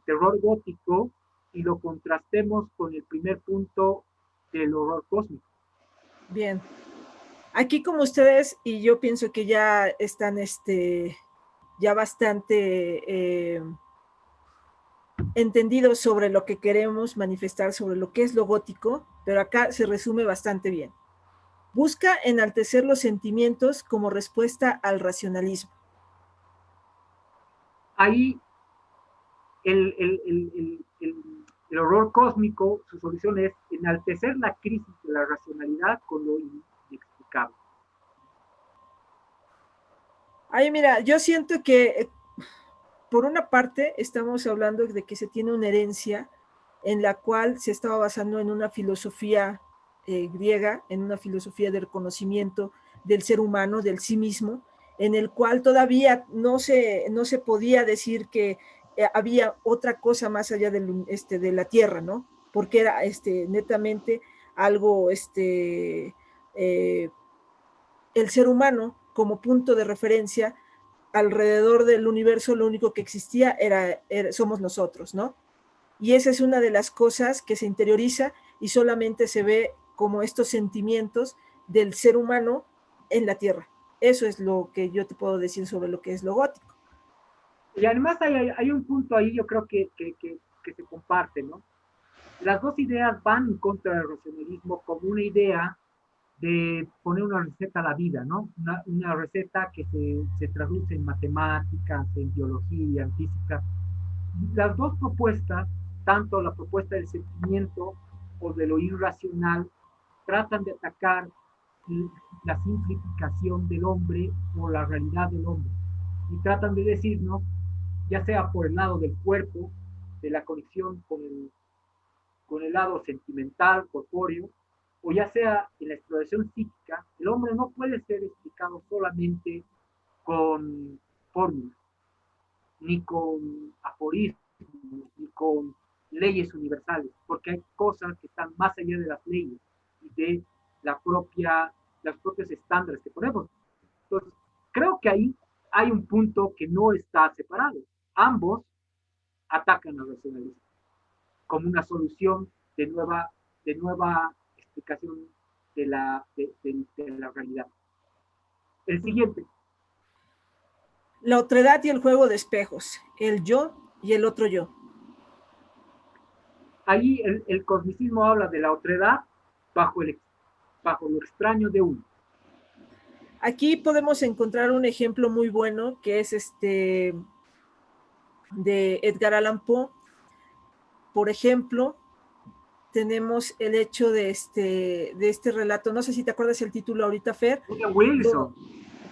terror gótico y lo contrastemos con el primer punto del horror cósmico. Bien. Aquí, como ustedes, y yo pienso que ya están ya bastante entendidos sobre lo que queremos manifestar, sobre lo que es lo gótico, pero acá se resume bastante bien. Busca enaltecer los sentimientos como respuesta al racionalismo. Ahí el horror cósmico, su solución es enaltecer la crisis de la racionalidad con lo inexplicable. Ahí mira, yo siento que por una parte estamos hablando de que se tiene una herencia en la cual se estaba basando en una filosofía griega, en una filosofía del conocimiento del ser humano, del sí mismo, en el cual todavía no se podía decir que había otra cosa más allá de la Tierra, ¿no? Porque era netamente algo, el ser humano como punto de referencia alrededor del universo, lo único que existía somos nosotros, ¿no? Y esa es una de las cosas que se interioriza y solamente se ve como estos sentimientos del ser humano en la Tierra. Eso es lo que yo te puedo decir sobre lo que es lo gótico. Y además hay un punto ahí, yo creo que se comparte, ¿no? Las dos ideas van en contra del racionalismo como una idea de poner una receta a la vida, ¿no? Una receta que se traduce en matemáticas, en biología, en física. Las dos propuestas, tanto la propuesta del sentimiento o de lo irracional, tratan de atacar la simplificación del hombre o la realidad del hombre. Y tratan de decirnos, ya sea por el lado del cuerpo, de la conexión con el lado sentimental, corpóreo, o ya sea en la exploración psíquica, el hombre no puede ser explicado solamente con fórmulas, ni con aforismos, ni con leyes universales, porque hay cosas que están más allá de las leyes y de los propios estándares que ponemos. Entonces, creo que ahí hay un punto que no está separado. Ambos atacan al racionalismo como una solución de nueva explicación de la realidad. El siguiente. La otredad y el juego de espejos, el yo y el otro yo. Ahí el cosmicismo habla de la otredad bajo lo extraño de uno. Aquí podemos encontrar un ejemplo muy bueno que es de Edgar Allan Poe. Por ejemplo, tenemos el hecho de este relato, no sé si te acuerdas el título ahorita, Fer.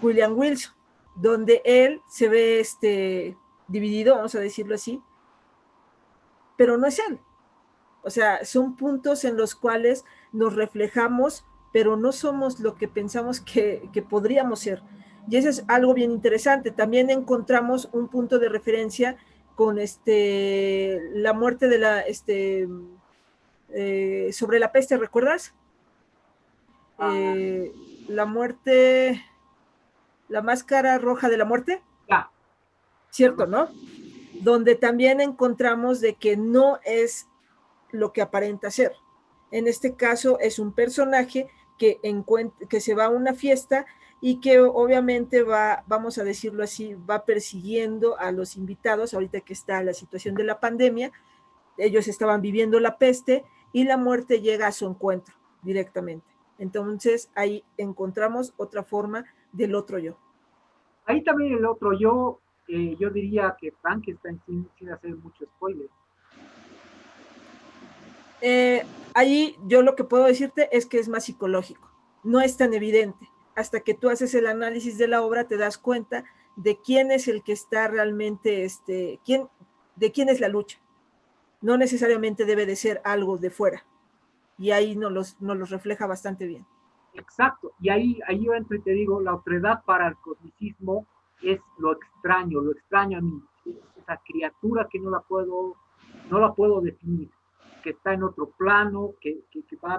William Wilson, donde él se ve dividido, vamos a decirlo así, pero no es él. O sea, son puntos en los cuales nos reflejamos, pero no somos lo que pensamos que podríamos ser. Y eso es algo bien interesante. También encontramos un punto de referencia con la muerte de sobre la peste, ¿recuerdas? La muerte, la máscara roja de la muerte. ¿Cierto, no? Donde también encontramos de que no es lo que aparenta ser. En este caso es un personaje que se va a una fiesta y que obviamente vamos a decirlo así, va persiguiendo a los invitados, ahorita que está la situación de la pandemia, ellos estaban viviendo la peste y la muerte llega a su encuentro directamente. Entonces ahí encontramos otra forma del otro yo. Ahí también el otro yo diría que Frankenstein, sin hacer mucho spoiler. Ahí yo lo que puedo decirte es que es más psicológico, no es tan evidente. Hasta que tú haces el análisis de la obra te das cuenta de quién es el que está realmente, de quién es la lucha. No necesariamente debe de ser algo de fuera. Y ahí nos los refleja bastante bien. Exacto, y ahí yo entro y te digo, la otredad para el cosmicismo es lo extraño a mí, esa criatura que no la puedo definir, que está en otro plano, que va a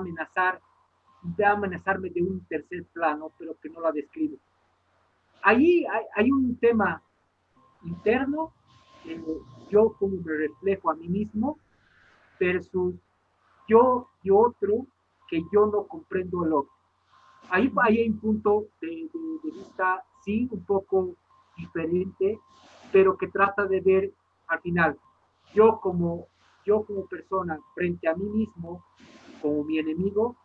amenazarme de un tercer plano, pero que no la describe. Ahí hay un tema interno, yo como me reflejo a mí mismo, versus yo y otro, que yo no comprendo el otro. Ahí hay un punto de vista, sí, un poco diferente, pero que trata de ver al final, yo como persona frente a mí mismo, como mi enemigo,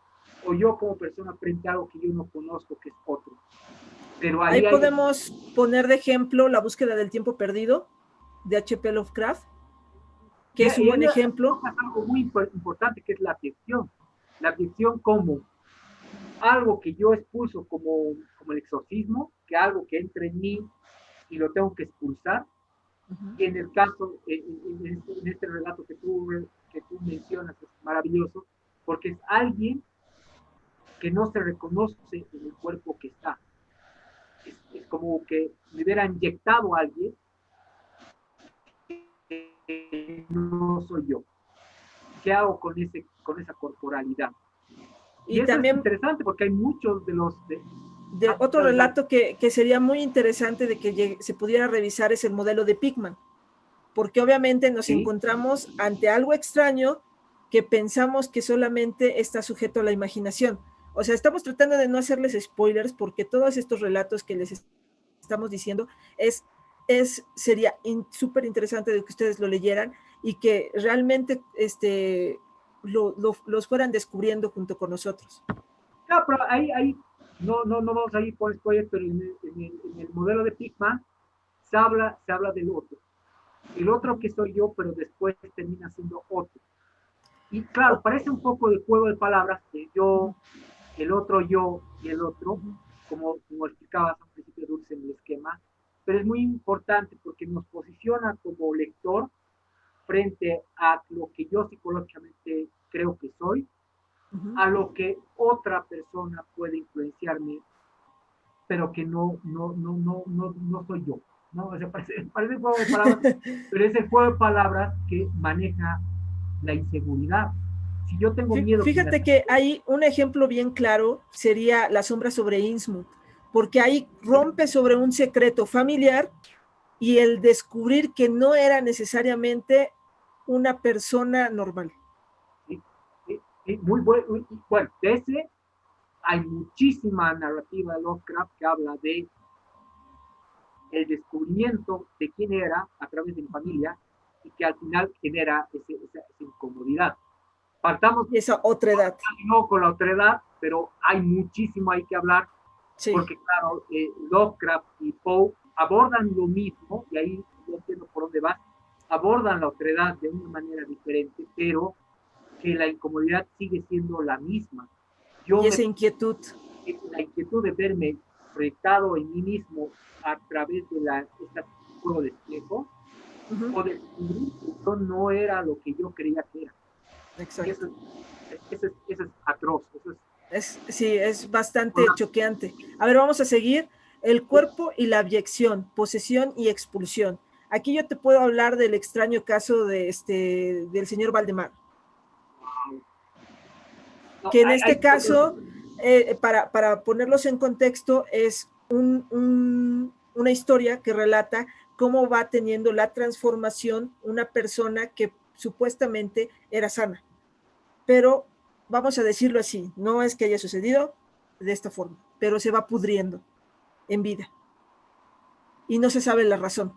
o yo como persona frente a algo que yo no conozco, que es otro. Pero ahí podemos poner de ejemplo La búsqueda del tiempo perdido, de H.P. Lovecraft, que es un buen ejemplo. Es algo muy importante, que es la abyección. La abyección como algo que yo expulso como el exorcismo, que algo que entra en mí y lo tengo que expulsar. Y en el caso, en este relato que tú mencionas, es maravilloso, porque es alguien que no se reconoce en el cuerpo que está. Es como que me hubiera inyectado a alguien que no soy yo. ¿Qué hago con esa corporalidad? Y eso también es interesante porque hay muchos de los... otro relato que sería muy interesante de que se pudiera revisar es el modelo de Pickman, porque obviamente nos encontramos ante algo extraño que pensamos que solamente está sujeto a la imaginación. O sea, estamos tratando de no hacerles spoilers porque todos estos relatos que les estamos diciendo sería súper interesante de que ustedes lo leyeran y que realmente los fueran descubriendo junto con nosotros. No, pero ahí no vamos a ir por spoilers, pero en el modelo de Pickman se habla del otro. El otro que soy yo, pero después termina siendo otro. Y claro, parece un poco de juego de palabras, de yo, el otro yo y el otro, como explicabas al principio, Dulce, en el esquema, pero es muy importante porque nos posiciona como lector frente a lo que yo psicológicamente creo que soy, a lo que otra persona puede influenciarme, pero que no soy yo. ¿No? O sea, parece un juego de palabras, pero es el juego de palabras que maneja la inseguridad. Si yo tengo miedo... Fíjate que hay un ejemplo bien claro, sería La sombra sobre Innsmouth, porque ahí rompe sobre un secreto familiar y el descubrir que no era necesariamente una persona normal. Muy bueno. Bueno, de ese hay muchísima narrativa de Lovecraft que habla de el descubrimiento de quién era a través de mi familia y que al final genera esa incomodidad. Partamos esa otredad. No con la otredad, pero hay muchísimo ahí que hablar, sí. Porque claro, Lovecraft y Poe abordan lo mismo, y ahí no entiendo por dónde vas, abordan la otredad de una manera diferente, pero que la incomodidad sigue siendo la misma. Y esa inquietud. La inquietud de verme proyectado en mí mismo a través de este juego de espejo, o descubrir que yo no era lo que yo creía que era. Exacto. Eso es atroz. Sí, es bastante choqueante. A ver, vamos a seguir. El cuerpo y la abyección, posesión y expulsión. Aquí yo te puedo hablar del extraño caso de del señor Valdemar. No, que en este caso, para ponerlos en contexto, es una historia que relata cómo va teniendo la transformación una persona que supuestamente era sana. Pero vamos a decirlo así, no es que haya sucedido de esta forma, pero se va pudriendo en vida. Y no se sabe la razón.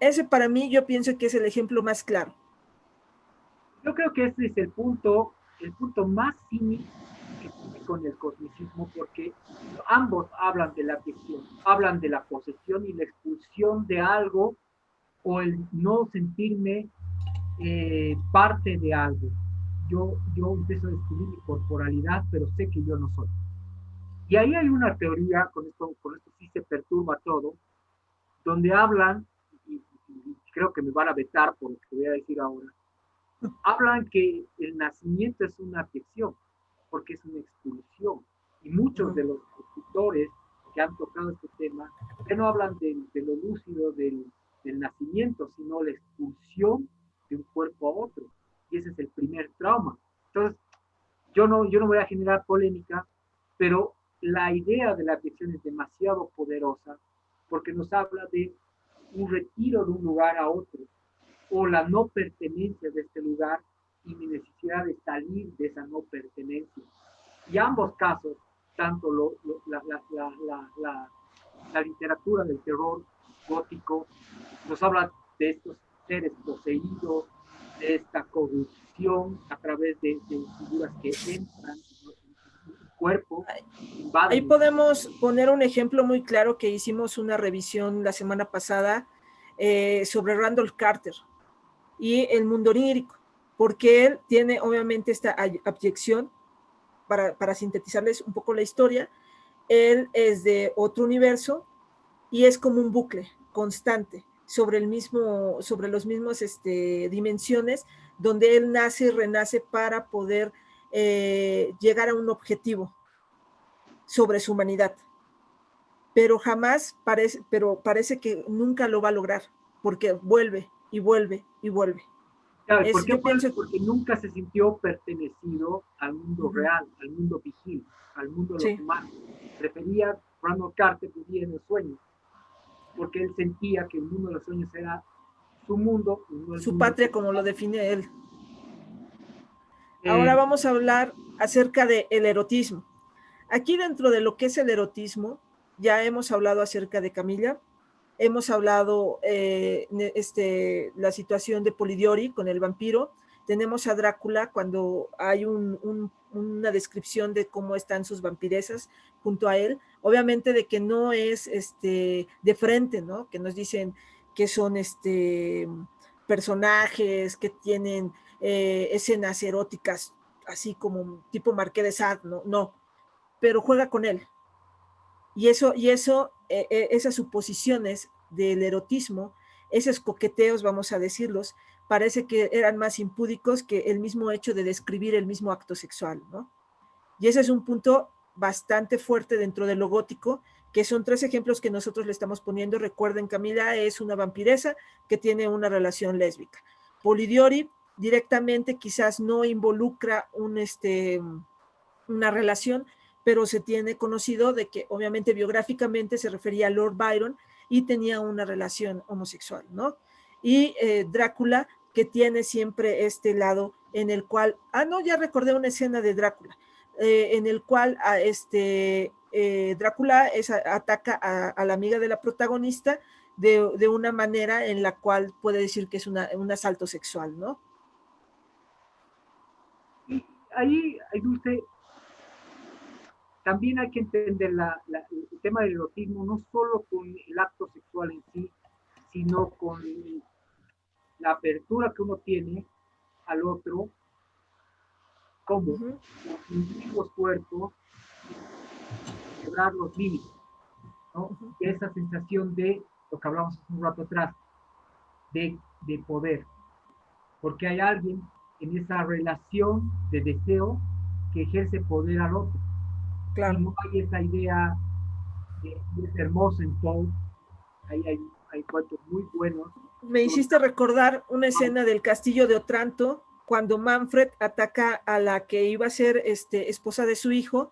Ese para mí yo pienso que es el ejemplo más claro. Yo creo que ese es el punto más cínico que tiene con el cosmicismo, porque ambos hablan de la abyección, hablan de la posesión y la expulsión de algo, o el no sentirme parte de algo. Yo empiezo a descubrir mi corporalidad, pero sé que yo no soy. Y ahí hay una teoría, con esto sí se perturba todo, donde hablan, y creo que me van a vetar por lo que voy a decir ahora, hablan que el nacimiento es una abyección, porque es una expulsión. Y muchos de los escritores que han tocado este tema, que no hablan de lo lúcido del nacimiento, sino la expulsión de un cuerpo a otro. Y ese es el primer trauma. Entonces, yo no voy a generar polémica, pero la idea de la abyección es demasiado poderosa, porque nos habla de un retiro de un lugar a otro, o la no pertenencia de este lugar y mi necesidad de salir de esa no pertenencia. Y ambos casos, tanto la literatura del terror gótico nos habla de estos seres poseídos, de esta corrupción a través de figuras que entran en el cuerpo. Ahí podemos poner un ejemplo muy claro que hicimos una revisión la semana pasada sobre Randall Carter y el mundo onírico, porque él tiene obviamente esta abyección, para sintetizarles un poco la historia. Él es de otro universo y es como un bucle constante sobre los mismos dimensiones, donde él nace y renace para poder llegar a un objetivo sobre su humanidad. Pero parece que nunca lo va a lograr, porque vuelve y vuelve y vuelve. Claro, ¿por qué? Porque nunca se sintió pertenecido al mundo real, al mundo vigil, al mundo de los humanos. Prefería, Randall Carter vivía en el sueño, porque él sentía que el mundo de los sueños era su mundo. Su patria, como lo define él. Ahora vamos a hablar acerca del erotismo. Aquí dentro de lo que es el erotismo, ya hemos hablado acerca de Camilla, hemos hablado la situación de Polidori con el vampiro, tenemos a Drácula cuando hay una descripción de cómo están sus vampiresas junto a él, obviamente de que no es de frente, ¿no? Que nos dicen que son personajes que tienen escenas eróticas así como tipo Marqués de Sade, no, pero juega con él. Y esas suposiciones del erotismo, esos coqueteos, vamos a decirlos, parece que eran más impúdicos que el mismo hecho de describir el mismo acto sexual, ¿no? Y ese es un punto bastante fuerte dentro de lo gótico, que son 3 ejemplos que nosotros le estamos poniendo. Recuerden, Camila es una vampiresa que tiene una relación lésbica. Polidori directamente quizás no involucra una relación, pero se tiene conocido de que obviamente biográficamente se refería a Lord Byron y tenía una relación homosexual, ¿no? Y Drácula, que tiene siempre este lado en el cual, no, ya recordé una escena de Drácula, en el cual Drácula ataca a la amiga de la protagonista de una manera en la cual puede decir que es un asalto sexual, ¿no? Y ahí, Dulce, también hay que entender el tema del erotismo no solo con el acto sexual en sí, sino con la apertura que uno tiene al otro, como incluir los cuerpos, quebrar los límites, ¿no? Esa sensación de lo que hablamos hace un rato atrás, de poder, porque hay alguien en esa relación de deseo que ejerce poder al otro. Claro. Y no hay esa idea, es hermoso en todo, hay cuentos muy buenos. Me hiciste recordar una escena del castillo de Otranto, cuando Manfred ataca a la que iba a ser esposa de su hijo,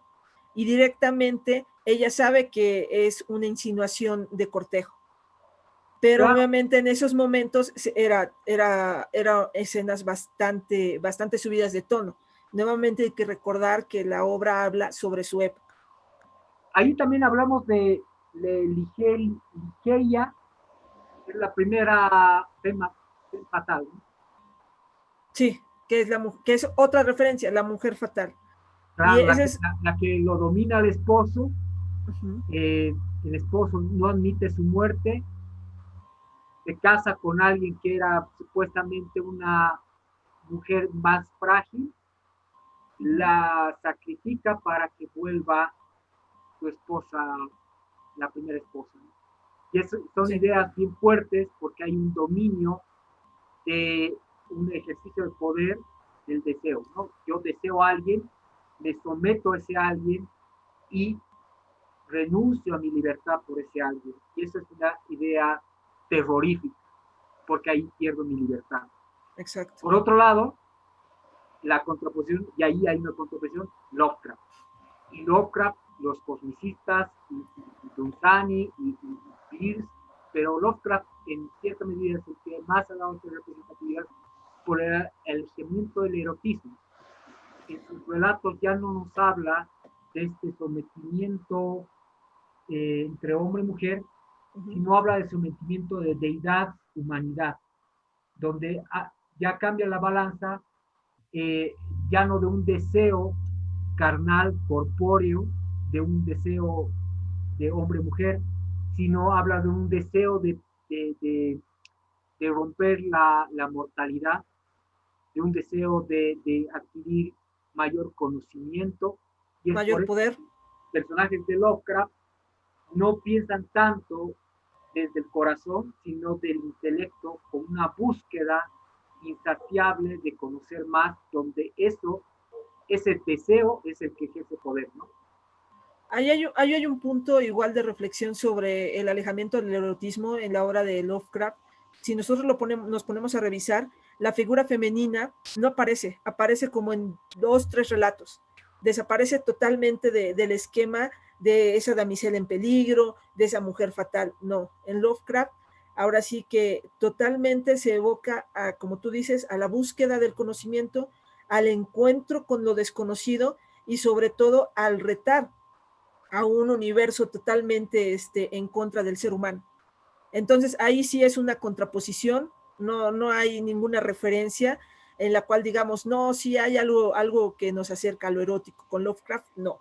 y directamente ella sabe que es una insinuación de cortejo. Pero claro, obviamente en esos momentos era escenas bastante subidas de tono. Nuevamente hay que recordar que la obra habla sobre su época. Ahí también hablamos de Ligeia, que es la primera tema fatal, ¿no? Sí, que es otra referencia, la mujer fatal. Claro, la que lo domina el esposo, el esposo no admite su muerte, se casa con alguien que era supuestamente una mujer más frágil, la sacrifica para que vuelva su esposa, la primera esposa, ¿no? Y eso son ideas bien fuertes porque hay un dominio de un ejercicio de poder del deseo, ¿no? Yo deseo a alguien, me someto a ese alguien y renuncio a mi libertad por ese alguien. Y eso es una idea terrorífica, porque ahí pierdo mi libertad. Exacto. Por otro lado, la contraposición, y ahí hay una contraposición, Lovecraft. Y Lovecraft, los cosmicistas, y Dunsany, y Pierce, pero Lovecraft en cierta medida es el que más ha dado esta representatividad por el elegimiento del erotismo. En sus relatos ya no nos habla de este sometimiento entre hombre y mujer, sino habla de sometimiento de deidad, humanidad, donde ya cambia la balanza, ya no de un deseo carnal, corpóreo, de un deseo de hombre-mujer, sino habla de un deseo de romper la mortalidad, de un deseo de adquirir mayor conocimiento. Y mayor poder. Personajes de Lovecraft no piensan tanto desde el corazón, sino del intelecto, con una búsqueda insaciable de conocer más, donde ese deseo es el que ejerce poder, ¿no? Ahí hay un punto igual de reflexión sobre el alejamiento del erotismo en la obra de Lovecraft. Si nosotros nos ponemos a revisar, la figura femenina no aparece como en 2, 3 relatos. Desaparece totalmente del esquema de esa damisela en peligro, de esa mujer fatal. No, en Lovecraft ahora sí que totalmente se evoca, como tú dices, a la búsqueda del conocimiento, al encuentro con lo desconocido y sobre todo al retar a un universo totalmente en contra del ser humano. Entonces ahí sí es una contraposición, no hay ninguna referencia en la cual digamos, no, sí hay algo que nos acerca a lo erótico. Con Lovecraft, no.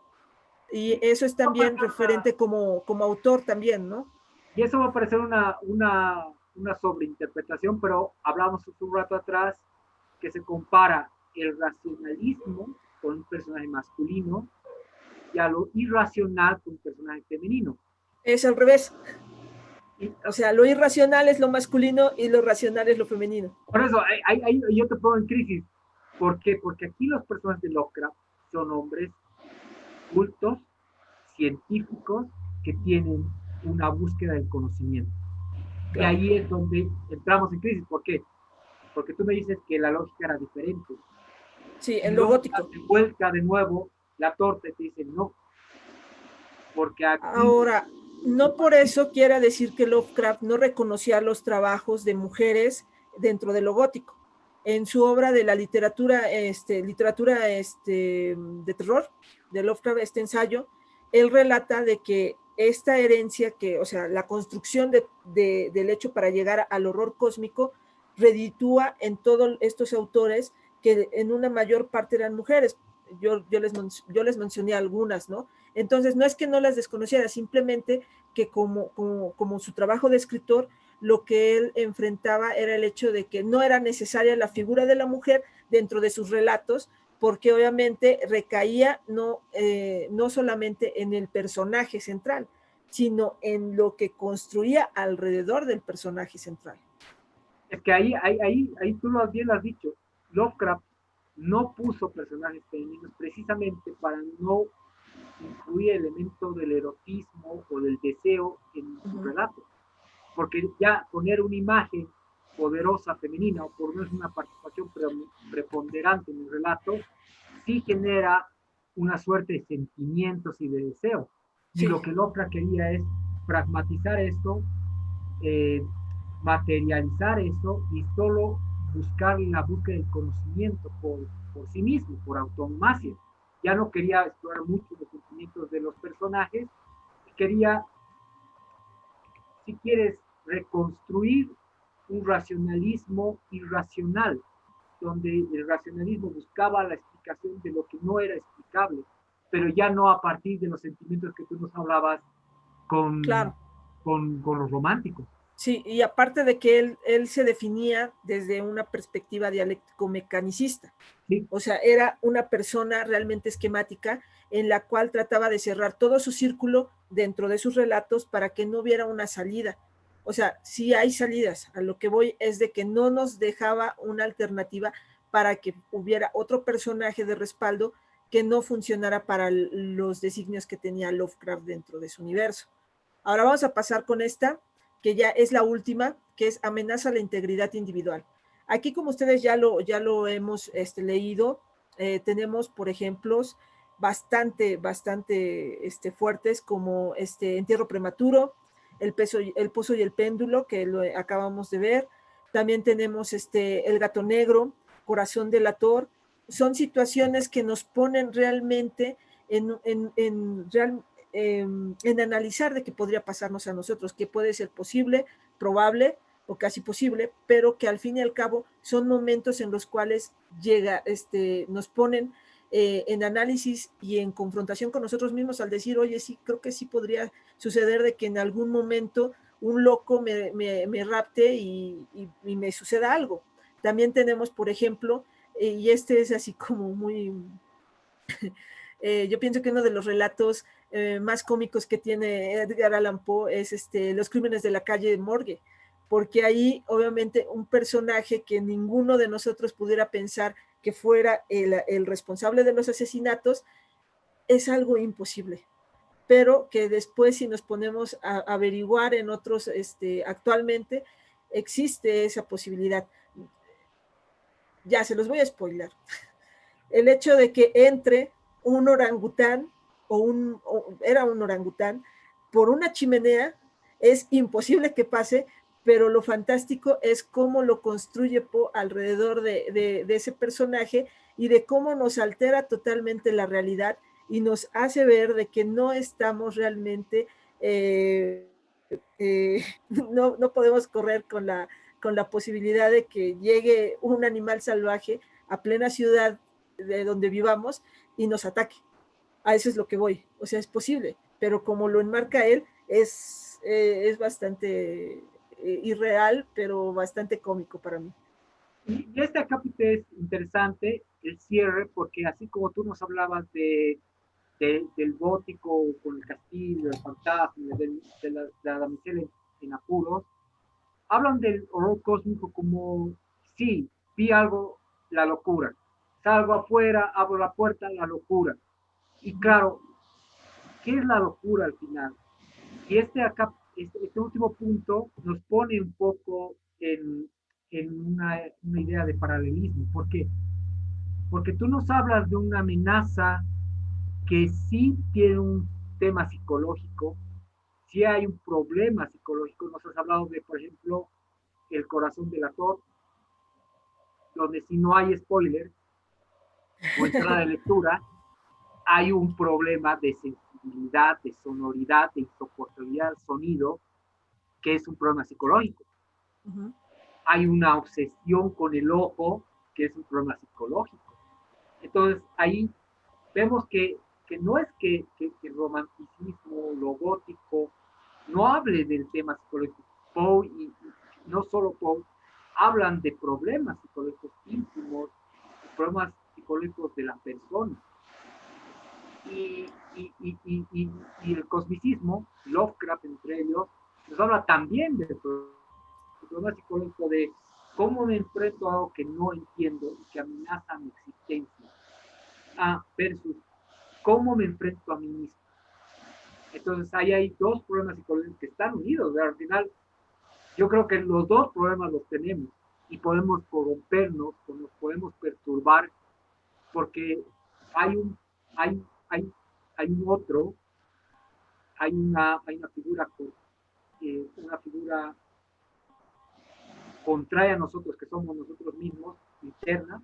Y eso es también referente como autor también, ¿no? Y eso va a parecer una sobreinterpretación, pero hablamos un rato atrás que se compara el racionalismo con un personaje masculino y a lo irracional con un personaje femenino. Es al revés. O sea, lo irracional es lo masculino y lo racional es lo femenino. Por eso, yo te pongo en crisis. ¿Por qué? Porque aquí los personajes de Lovecraft son hombres cultos, científicos, que tienen una búsqueda del conocimiento. Claro. Y ahí es donde entramos en crisis. ¿Por qué? Porque tú me dices que la lógica era diferente. Sí, en lo gótico. Te vuelca de nuevo la torta y te dicen, no, porque aquí... Ahora, no por eso quiera decir que Lovecraft no reconocía los trabajos de mujeres dentro de lo gótico. En su obra de la literatura, de terror, de Lovecraft, este ensayo, él relata de que esta herencia, o sea, la construcción del hecho para llegar al horror cósmico, reditúa en todos estos autores que en una mayor parte eran mujeres. Yo les mencioné algunas, ¿no? Entonces, no es que no las desconociera, simplemente que como su trabajo de escritor, lo que él enfrentaba era el hecho de que no era necesaria la figura de la mujer dentro de sus relatos, porque obviamente recaía no solamente en el personaje central, sino en lo que construía alrededor del personaje central. Es que ahí tú bien lo has dicho. Lovecraft no puso personajes femeninos precisamente para no incluir el elemento del erotismo o del deseo en su relato. Porque ya poner una imagen poderosa femenina o por lo menos una participación preponderante en el relato, sí genera una suerte de sentimientos y de deseo. Y sí, lo que Lovecraft quería es pragmatizar esto, materializar eso y solo buscar la búsqueda del conocimiento por sí mismo, por automacia. Ya no quería explorar mucho los sentimientos de los personajes, quería, si quieres, reconstruir un racionalismo irracional, donde el racionalismo buscaba la explicación de lo que no era explicable, pero ya no a partir de los sentimientos que tú nos hablabas claro, con los románticos. Sí, y aparte de que él se definía desde una perspectiva dialéctico-mecanicista. Sí. O sea, era una persona realmente esquemática en la cual trataba de cerrar todo su círculo dentro de sus relatos para que no hubiera una salida. O sea, sí hay salidas. A lo que voy es de que no nos dejaba una alternativa para que hubiera otro personaje de respaldo que no funcionara para los designios que tenía Lovecraft dentro de su universo. Ahora vamos a pasar con esta, que ya es la última, que es amenaza a la integridad individual. Aquí, como ustedes ya lo hemos leído, tenemos, por ejemplos, bastante fuertes, como entierro prematuro, el pozo y el péndulo, que lo acabamos de ver. También tenemos el gato negro, corazón delator. Son situaciones que nos ponen realmente en analizar de qué podría pasarnos a nosotros, que puede ser posible, probable o casi posible, pero que al fin y al cabo son momentos en los cuales nos ponen en análisis y en confrontación con nosotros mismos al decir, oye, sí, creo que sí podría suceder de que en algún momento un loco me rapte y me suceda algo. También tenemos, por ejemplo, y este es así como muy... yo pienso que uno de los relatos más cómicos que tiene Edgar Allan Poe es Los crímenes de la calle Morgue, porque ahí obviamente un personaje que ninguno de nosotros pudiera pensar que fuera el responsable de los asesinatos es algo imposible, pero que después si nos ponemos a averiguar en otros, actualmente existe esa posibilidad. Ya se los voy a spoiler. El hecho de que entre un orangután era un orangután por una chimenea es imposible que pase, pero lo fantástico es cómo lo construye Poe alrededor de ese personaje y de cómo nos altera totalmente la realidad y nos hace ver de que no estamos realmente, no podemos correr con la posibilidad de que llegue un animal salvaje a plena ciudad de donde vivamos y nos ataque. A eso es lo que voy. O sea, es posible, pero como lo enmarca él, es bastante irreal, pero bastante cómico para mí. Y este capítulo es interesante, el cierre, porque así como tú nos hablabas del gótico con el castillo, el fantasma, de la damisela en apuros, hablan del horror cósmico como, sí, vi algo, la locura. Salgo afuera, abro la puerta, la locura. Y claro, ¿qué es la locura al final? Y este último punto nos pone un poco en una idea de paralelismo. ¿Por qué? Porque tú nos hablas de una amenaza que sí tiene tema psicológico, sí hay un problema psicológico. Nos has hablado de, por ejemplo, El corazón del actor, donde si no hay spoiler o entrada de lectura, hay un problema de sensibilidad, de sonoridad, de insoportabilidad al sonido, que es un problema psicológico. Uh-huh. Hay una obsesión con el ojo, que es un problema psicológico. Entonces, ahí vemos que no es que el romanticismo, lo gótico, no hable del tema psicológico. Poe, y no solo Poe, hablan de problemas psicológicos íntimos, problemas psicológicos de la persona. Y el cosmicismo, Lovecraft entre ellos, nos habla también del problema psicológico de cómo me enfrento a algo que no entiendo y que amenaza mi existencia, versus cómo me enfrento a mí mismo. Entonces ahí hay dos problemas psicológicos que están unidos, ¿verdad? Al final yo creo que los dos problemas los tenemos y podemos corrompernos o nos podemos perturbar porque hay una figura contraria a nosotros, que somos nosotros mismos, interna,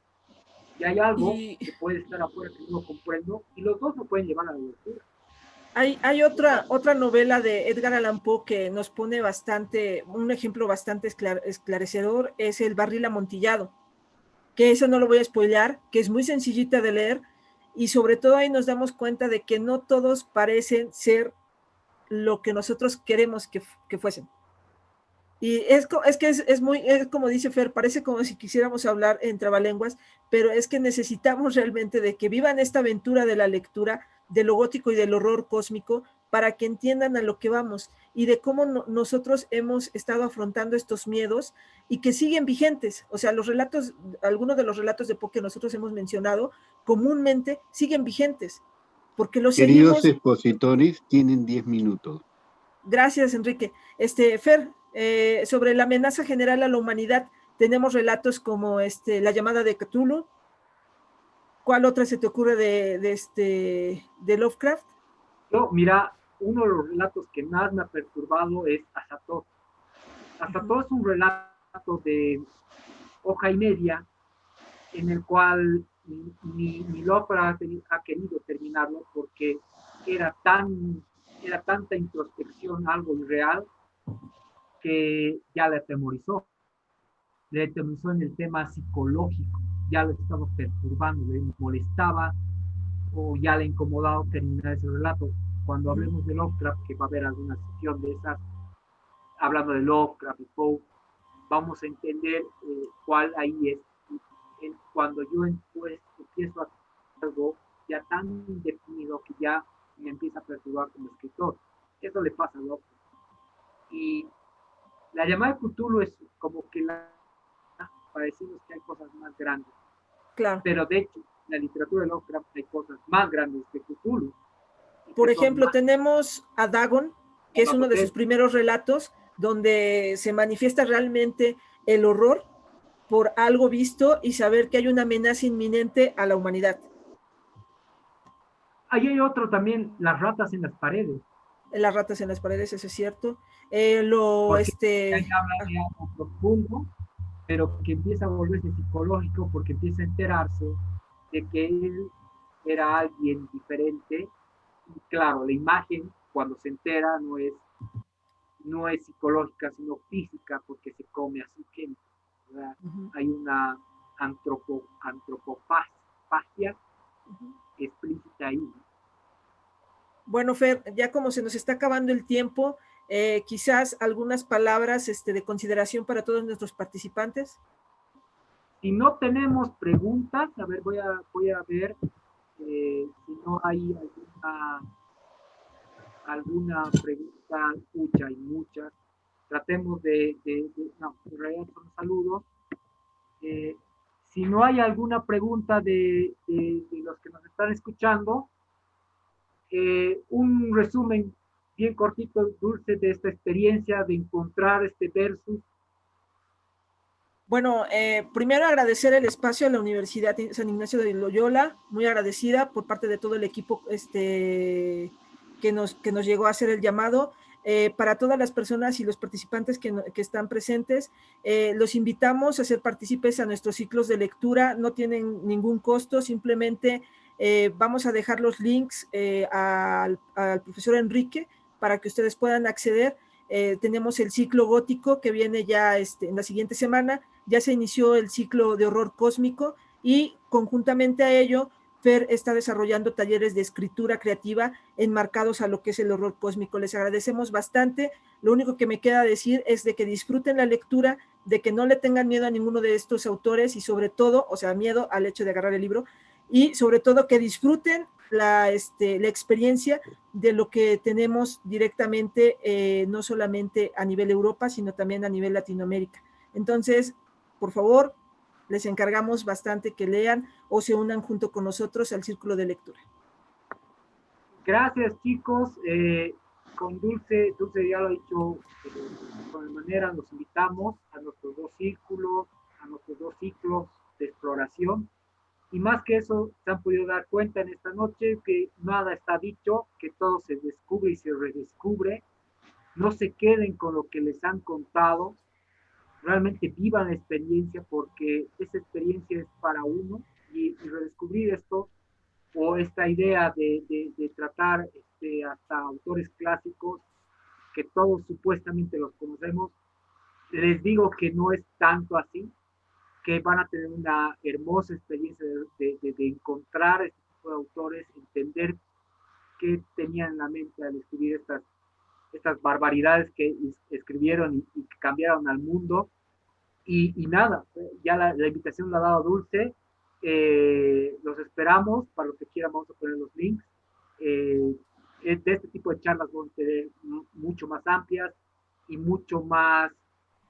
y hay algo que puede estar afuera que no comprendo, y los dos nos pueden llevar a la locura. Hay otra novela de Edgar Allan Poe que nos pone un ejemplo bastante esclarecedor, es El barril amontillado, que eso no lo voy a spoilear, que es muy sencillita de leer, y sobre todo ahí nos damos cuenta de que no todos parecen ser lo que nosotros queremos que fuesen. Y es como dice Fer, parece como si quisiéramos hablar en trabalenguas, pero es que necesitamos realmente de que vivan esta aventura de la lectura, de lo gótico y del horror cósmico, para que entiendan a lo que vamos y de cómo nosotros hemos estado afrontando estos miedos y que siguen vigentes. O sea, algunos de los relatos de Poe que nosotros hemos mencionado, comúnmente siguen vigentes, porque los Queridos expositores, tienen 10 minutos. Gracias, Enrique. Fer, sobre la amenaza general a la humanidad, tenemos relatos como La llamada de Cthulhu. ¿Cuál otra se te ocurre de Lovecraft? Mira, uno de los relatos que más me ha perturbado es Azathoth. Azathoth es un relato de hoja y media en el cual ni Lovecraft ha querido terminarlo porque era tanta introspección, algo irreal, que ya le atemorizó. Le atemorizó en el tema psicológico, ya lo estaba perturbando, le molestaba o ya le incomodaba terminar ese relato. Cuando hablemos de Lovecraft, que va a haber alguna sesión de esas, hablando de Lovecraft y Poe, vamos a entender cuál ahí es. Cuando yo empiezo a hacer algo ya tan definido que ya me empieza a perturbar como escritor. Eso le pasa a Lovecraft. Y la llamada de Cthulhu es como que para decirnos que hay cosas más grandes. Claro. Pero de hecho, en la literatura de Lovecraft hay cosas más grandes que Cthulhu. Por ejemplo, tenemos a Dagon, que es uno de sus primeros relatos, donde se manifiesta realmente el horror por algo visto y saber que hay una amenaza inminente a la humanidad. Ahí hay otro también, las ratas en las paredes. Las ratas en las paredes, eso es cierto. Ahí habla de algo profundo, pero que empieza a volverse psicológico porque empieza a enterarse de que él era alguien diferente. Y claro, la imagen, cuando se entera, no es psicológica, sino física, porque se come a su gente. Hay una antropofagia explícita ahí. Bueno, Fer, ya como se nos está acabando el tiempo, quizás algunas palabras de consideración para todos nuestros participantes. Si no tenemos preguntas, a ver, voy a ver si no hay alguna pregunta, hay muchas. Tratemos no, en realidad son saludos. Si no hay alguna pregunta de los que nos están escuchando, un resumen bien cortito, Dulce, de esta experiencia de encontrar este versus. Bueno, primero agradecer el espacio a la Universidad San Ignacio de Loyola, muy agradecida por parte de todo el equipo que que nos llegó a hacer el llamado. Para todas las personas y los participantes que están presentes, los invitamos a ser partícipes a nuestros ciclos de lectura. No tienen ningún costo, simplemente vamos a dejar los links al profesor Enrique para que ustedes puedan acceder. Tenemos el ciclo gótico que viene ya en la siguiente semana. Ya se inició el ciclo de horror cósmico y conjuntamente a ello Fer está desarrollando talleres de escritura creativa enmarcados a lo que es el horror cósmico. Les agradecemos bastante. Lo único que me queda decir es de que disfruten la lectura, de que no le tengan miedo a ninguno de estos autores y sobre todo, o sea, miedo al hecho de agarrar el libro, y sobre todo que disfruten la experiencia de lo que tenemos directamente, no solamente a nivel Europa, sino también a nivel Latinoamérica. Entonces, por favor, les encargamos bastante que lean o se unan junto con nosotros al círculo de lectura. Gracias, chicos. Con Dulce ya lo ha dicho, con la manera nos invitamos a nuestros dos círculos, a nuestros dos ciclos de exploración. Y más que eso, se han podido dar cuenta en esta noche que nada está dicho, que todo se descubre y se redescubre. No se queden con lo que les han contado, realmente vivan la experiencia porque esa experiencia es para uno y redescubrir esto o esta idea de tratar hasta autores clásicos que todos supuestamente los conocemos, les digo que no es tanto así, que van a tener una hermosa experiencia de encontrar este tipo de autores, entender qué tenían en la mente al escribir estas barbaridades que escribieron y que cambiaron al mundo. Y nada, ya la invitación la ha dado Dulce. Los esperamos. Para los que quieran, vamos a poner los links. De este tipo de charlas vamos a tener mucho más amplias y mucho más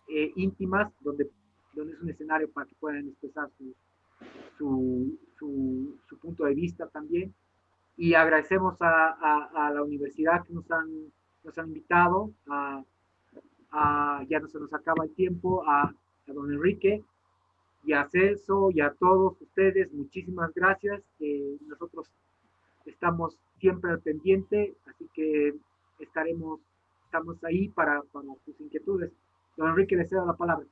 íntimas, donde es un escenario para que puedan expresar su punto de vista también. Y agradecemos a la universidad que nos han invitado ya no se nos acaba el tiempo, a don Enrique y a Celso y a todos ustedes, muchísimas gracias. Nosotros estamos siempre al pendiente, así que estamos ahí para sus inquietudes. Don Enrique, le cedo la palabra.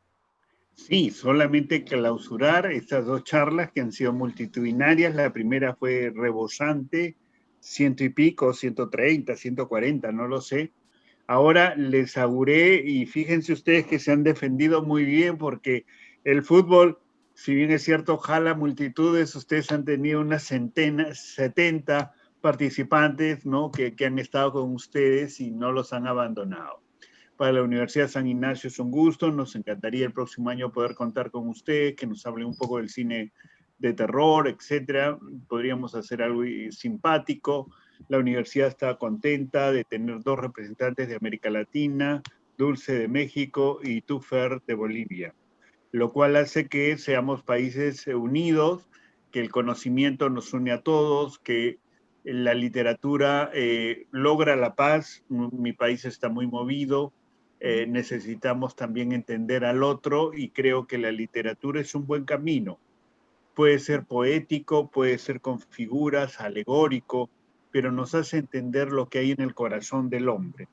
Sí, solamente clausurar estas dos charlas que han sido multitudinarias. La primera fue rebosante, 100 y pico, 130, 140, no lo sé. Ahora les auguré y fíjense ustedes que se han defendido muy bien porque el fútbol, si bien es cierto, jala multitudes, ustedes han tenido unas 70 participantes, ¿no? que han estado con ustedes y no los han abandonado. Para la Universidad San Ignacio es un gusto, nos encantaría el próximo año poder contar con ustedes, que nos hable un poco del cine de terror, etcétera. Podríamos hacer algo simpático. La universidad está contenta de tener dos representantes de América Latina, Dulce de México y tú, Fer, de Bolivia, lo cual hace que seamos países unidos, que el conocimiento nos une a todos, que la literatura logra la paz. Mi país está muy movido, necesitamos también entender al otro y creo que la literatura es un buen camino. Puede ser poético, puede ser con figuras, alegórico, pero nos hace entender lo que hay en el corazón del hombre.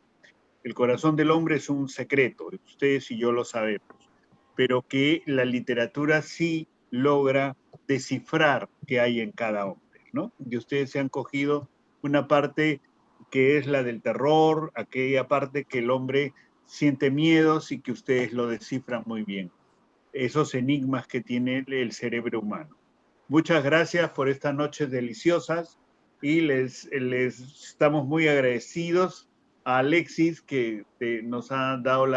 El corazón del hombre es un secreto, ustedes y yo lo sabemos, pero que la literatura sí logra descifrar qué hay en cada hombre, ¿no? Y ustedes se han cogido una parte que es la del terror, aquella parte que el hombre siente miedos y que ustedes lo descifran muy bien. Esos enigmas que tiene el cerebro humano. Muchas gracias por estas noches deliciosas y les estamos muy agradecidos a Alexis, que nos ha dado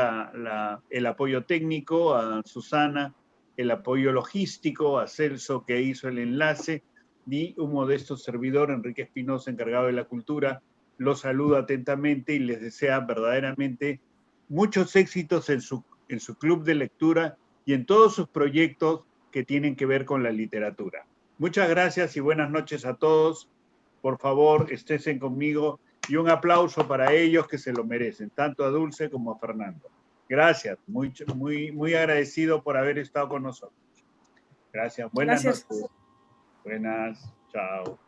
el apoyo técnico, a Susana el apoyo logístico, a Celso, que hizo el enlace, y un modesto servidor, Enrique Espinosa, encargado de la cultura, los saludo atentamente y les desea verdaderamente muchos éxitos en su club de lectura y en todos sus proyectos que tienen que ver con la literatura. Muchas gracias y buenas noches a todos. Por favor, estén conmigo y un aplauso para ellos que se lo merecen, tanto a Dulce como a Fernando. Gracias, muy agradecido por haber estado con nosotros. Gracias, buenas noches. Buenas, chao.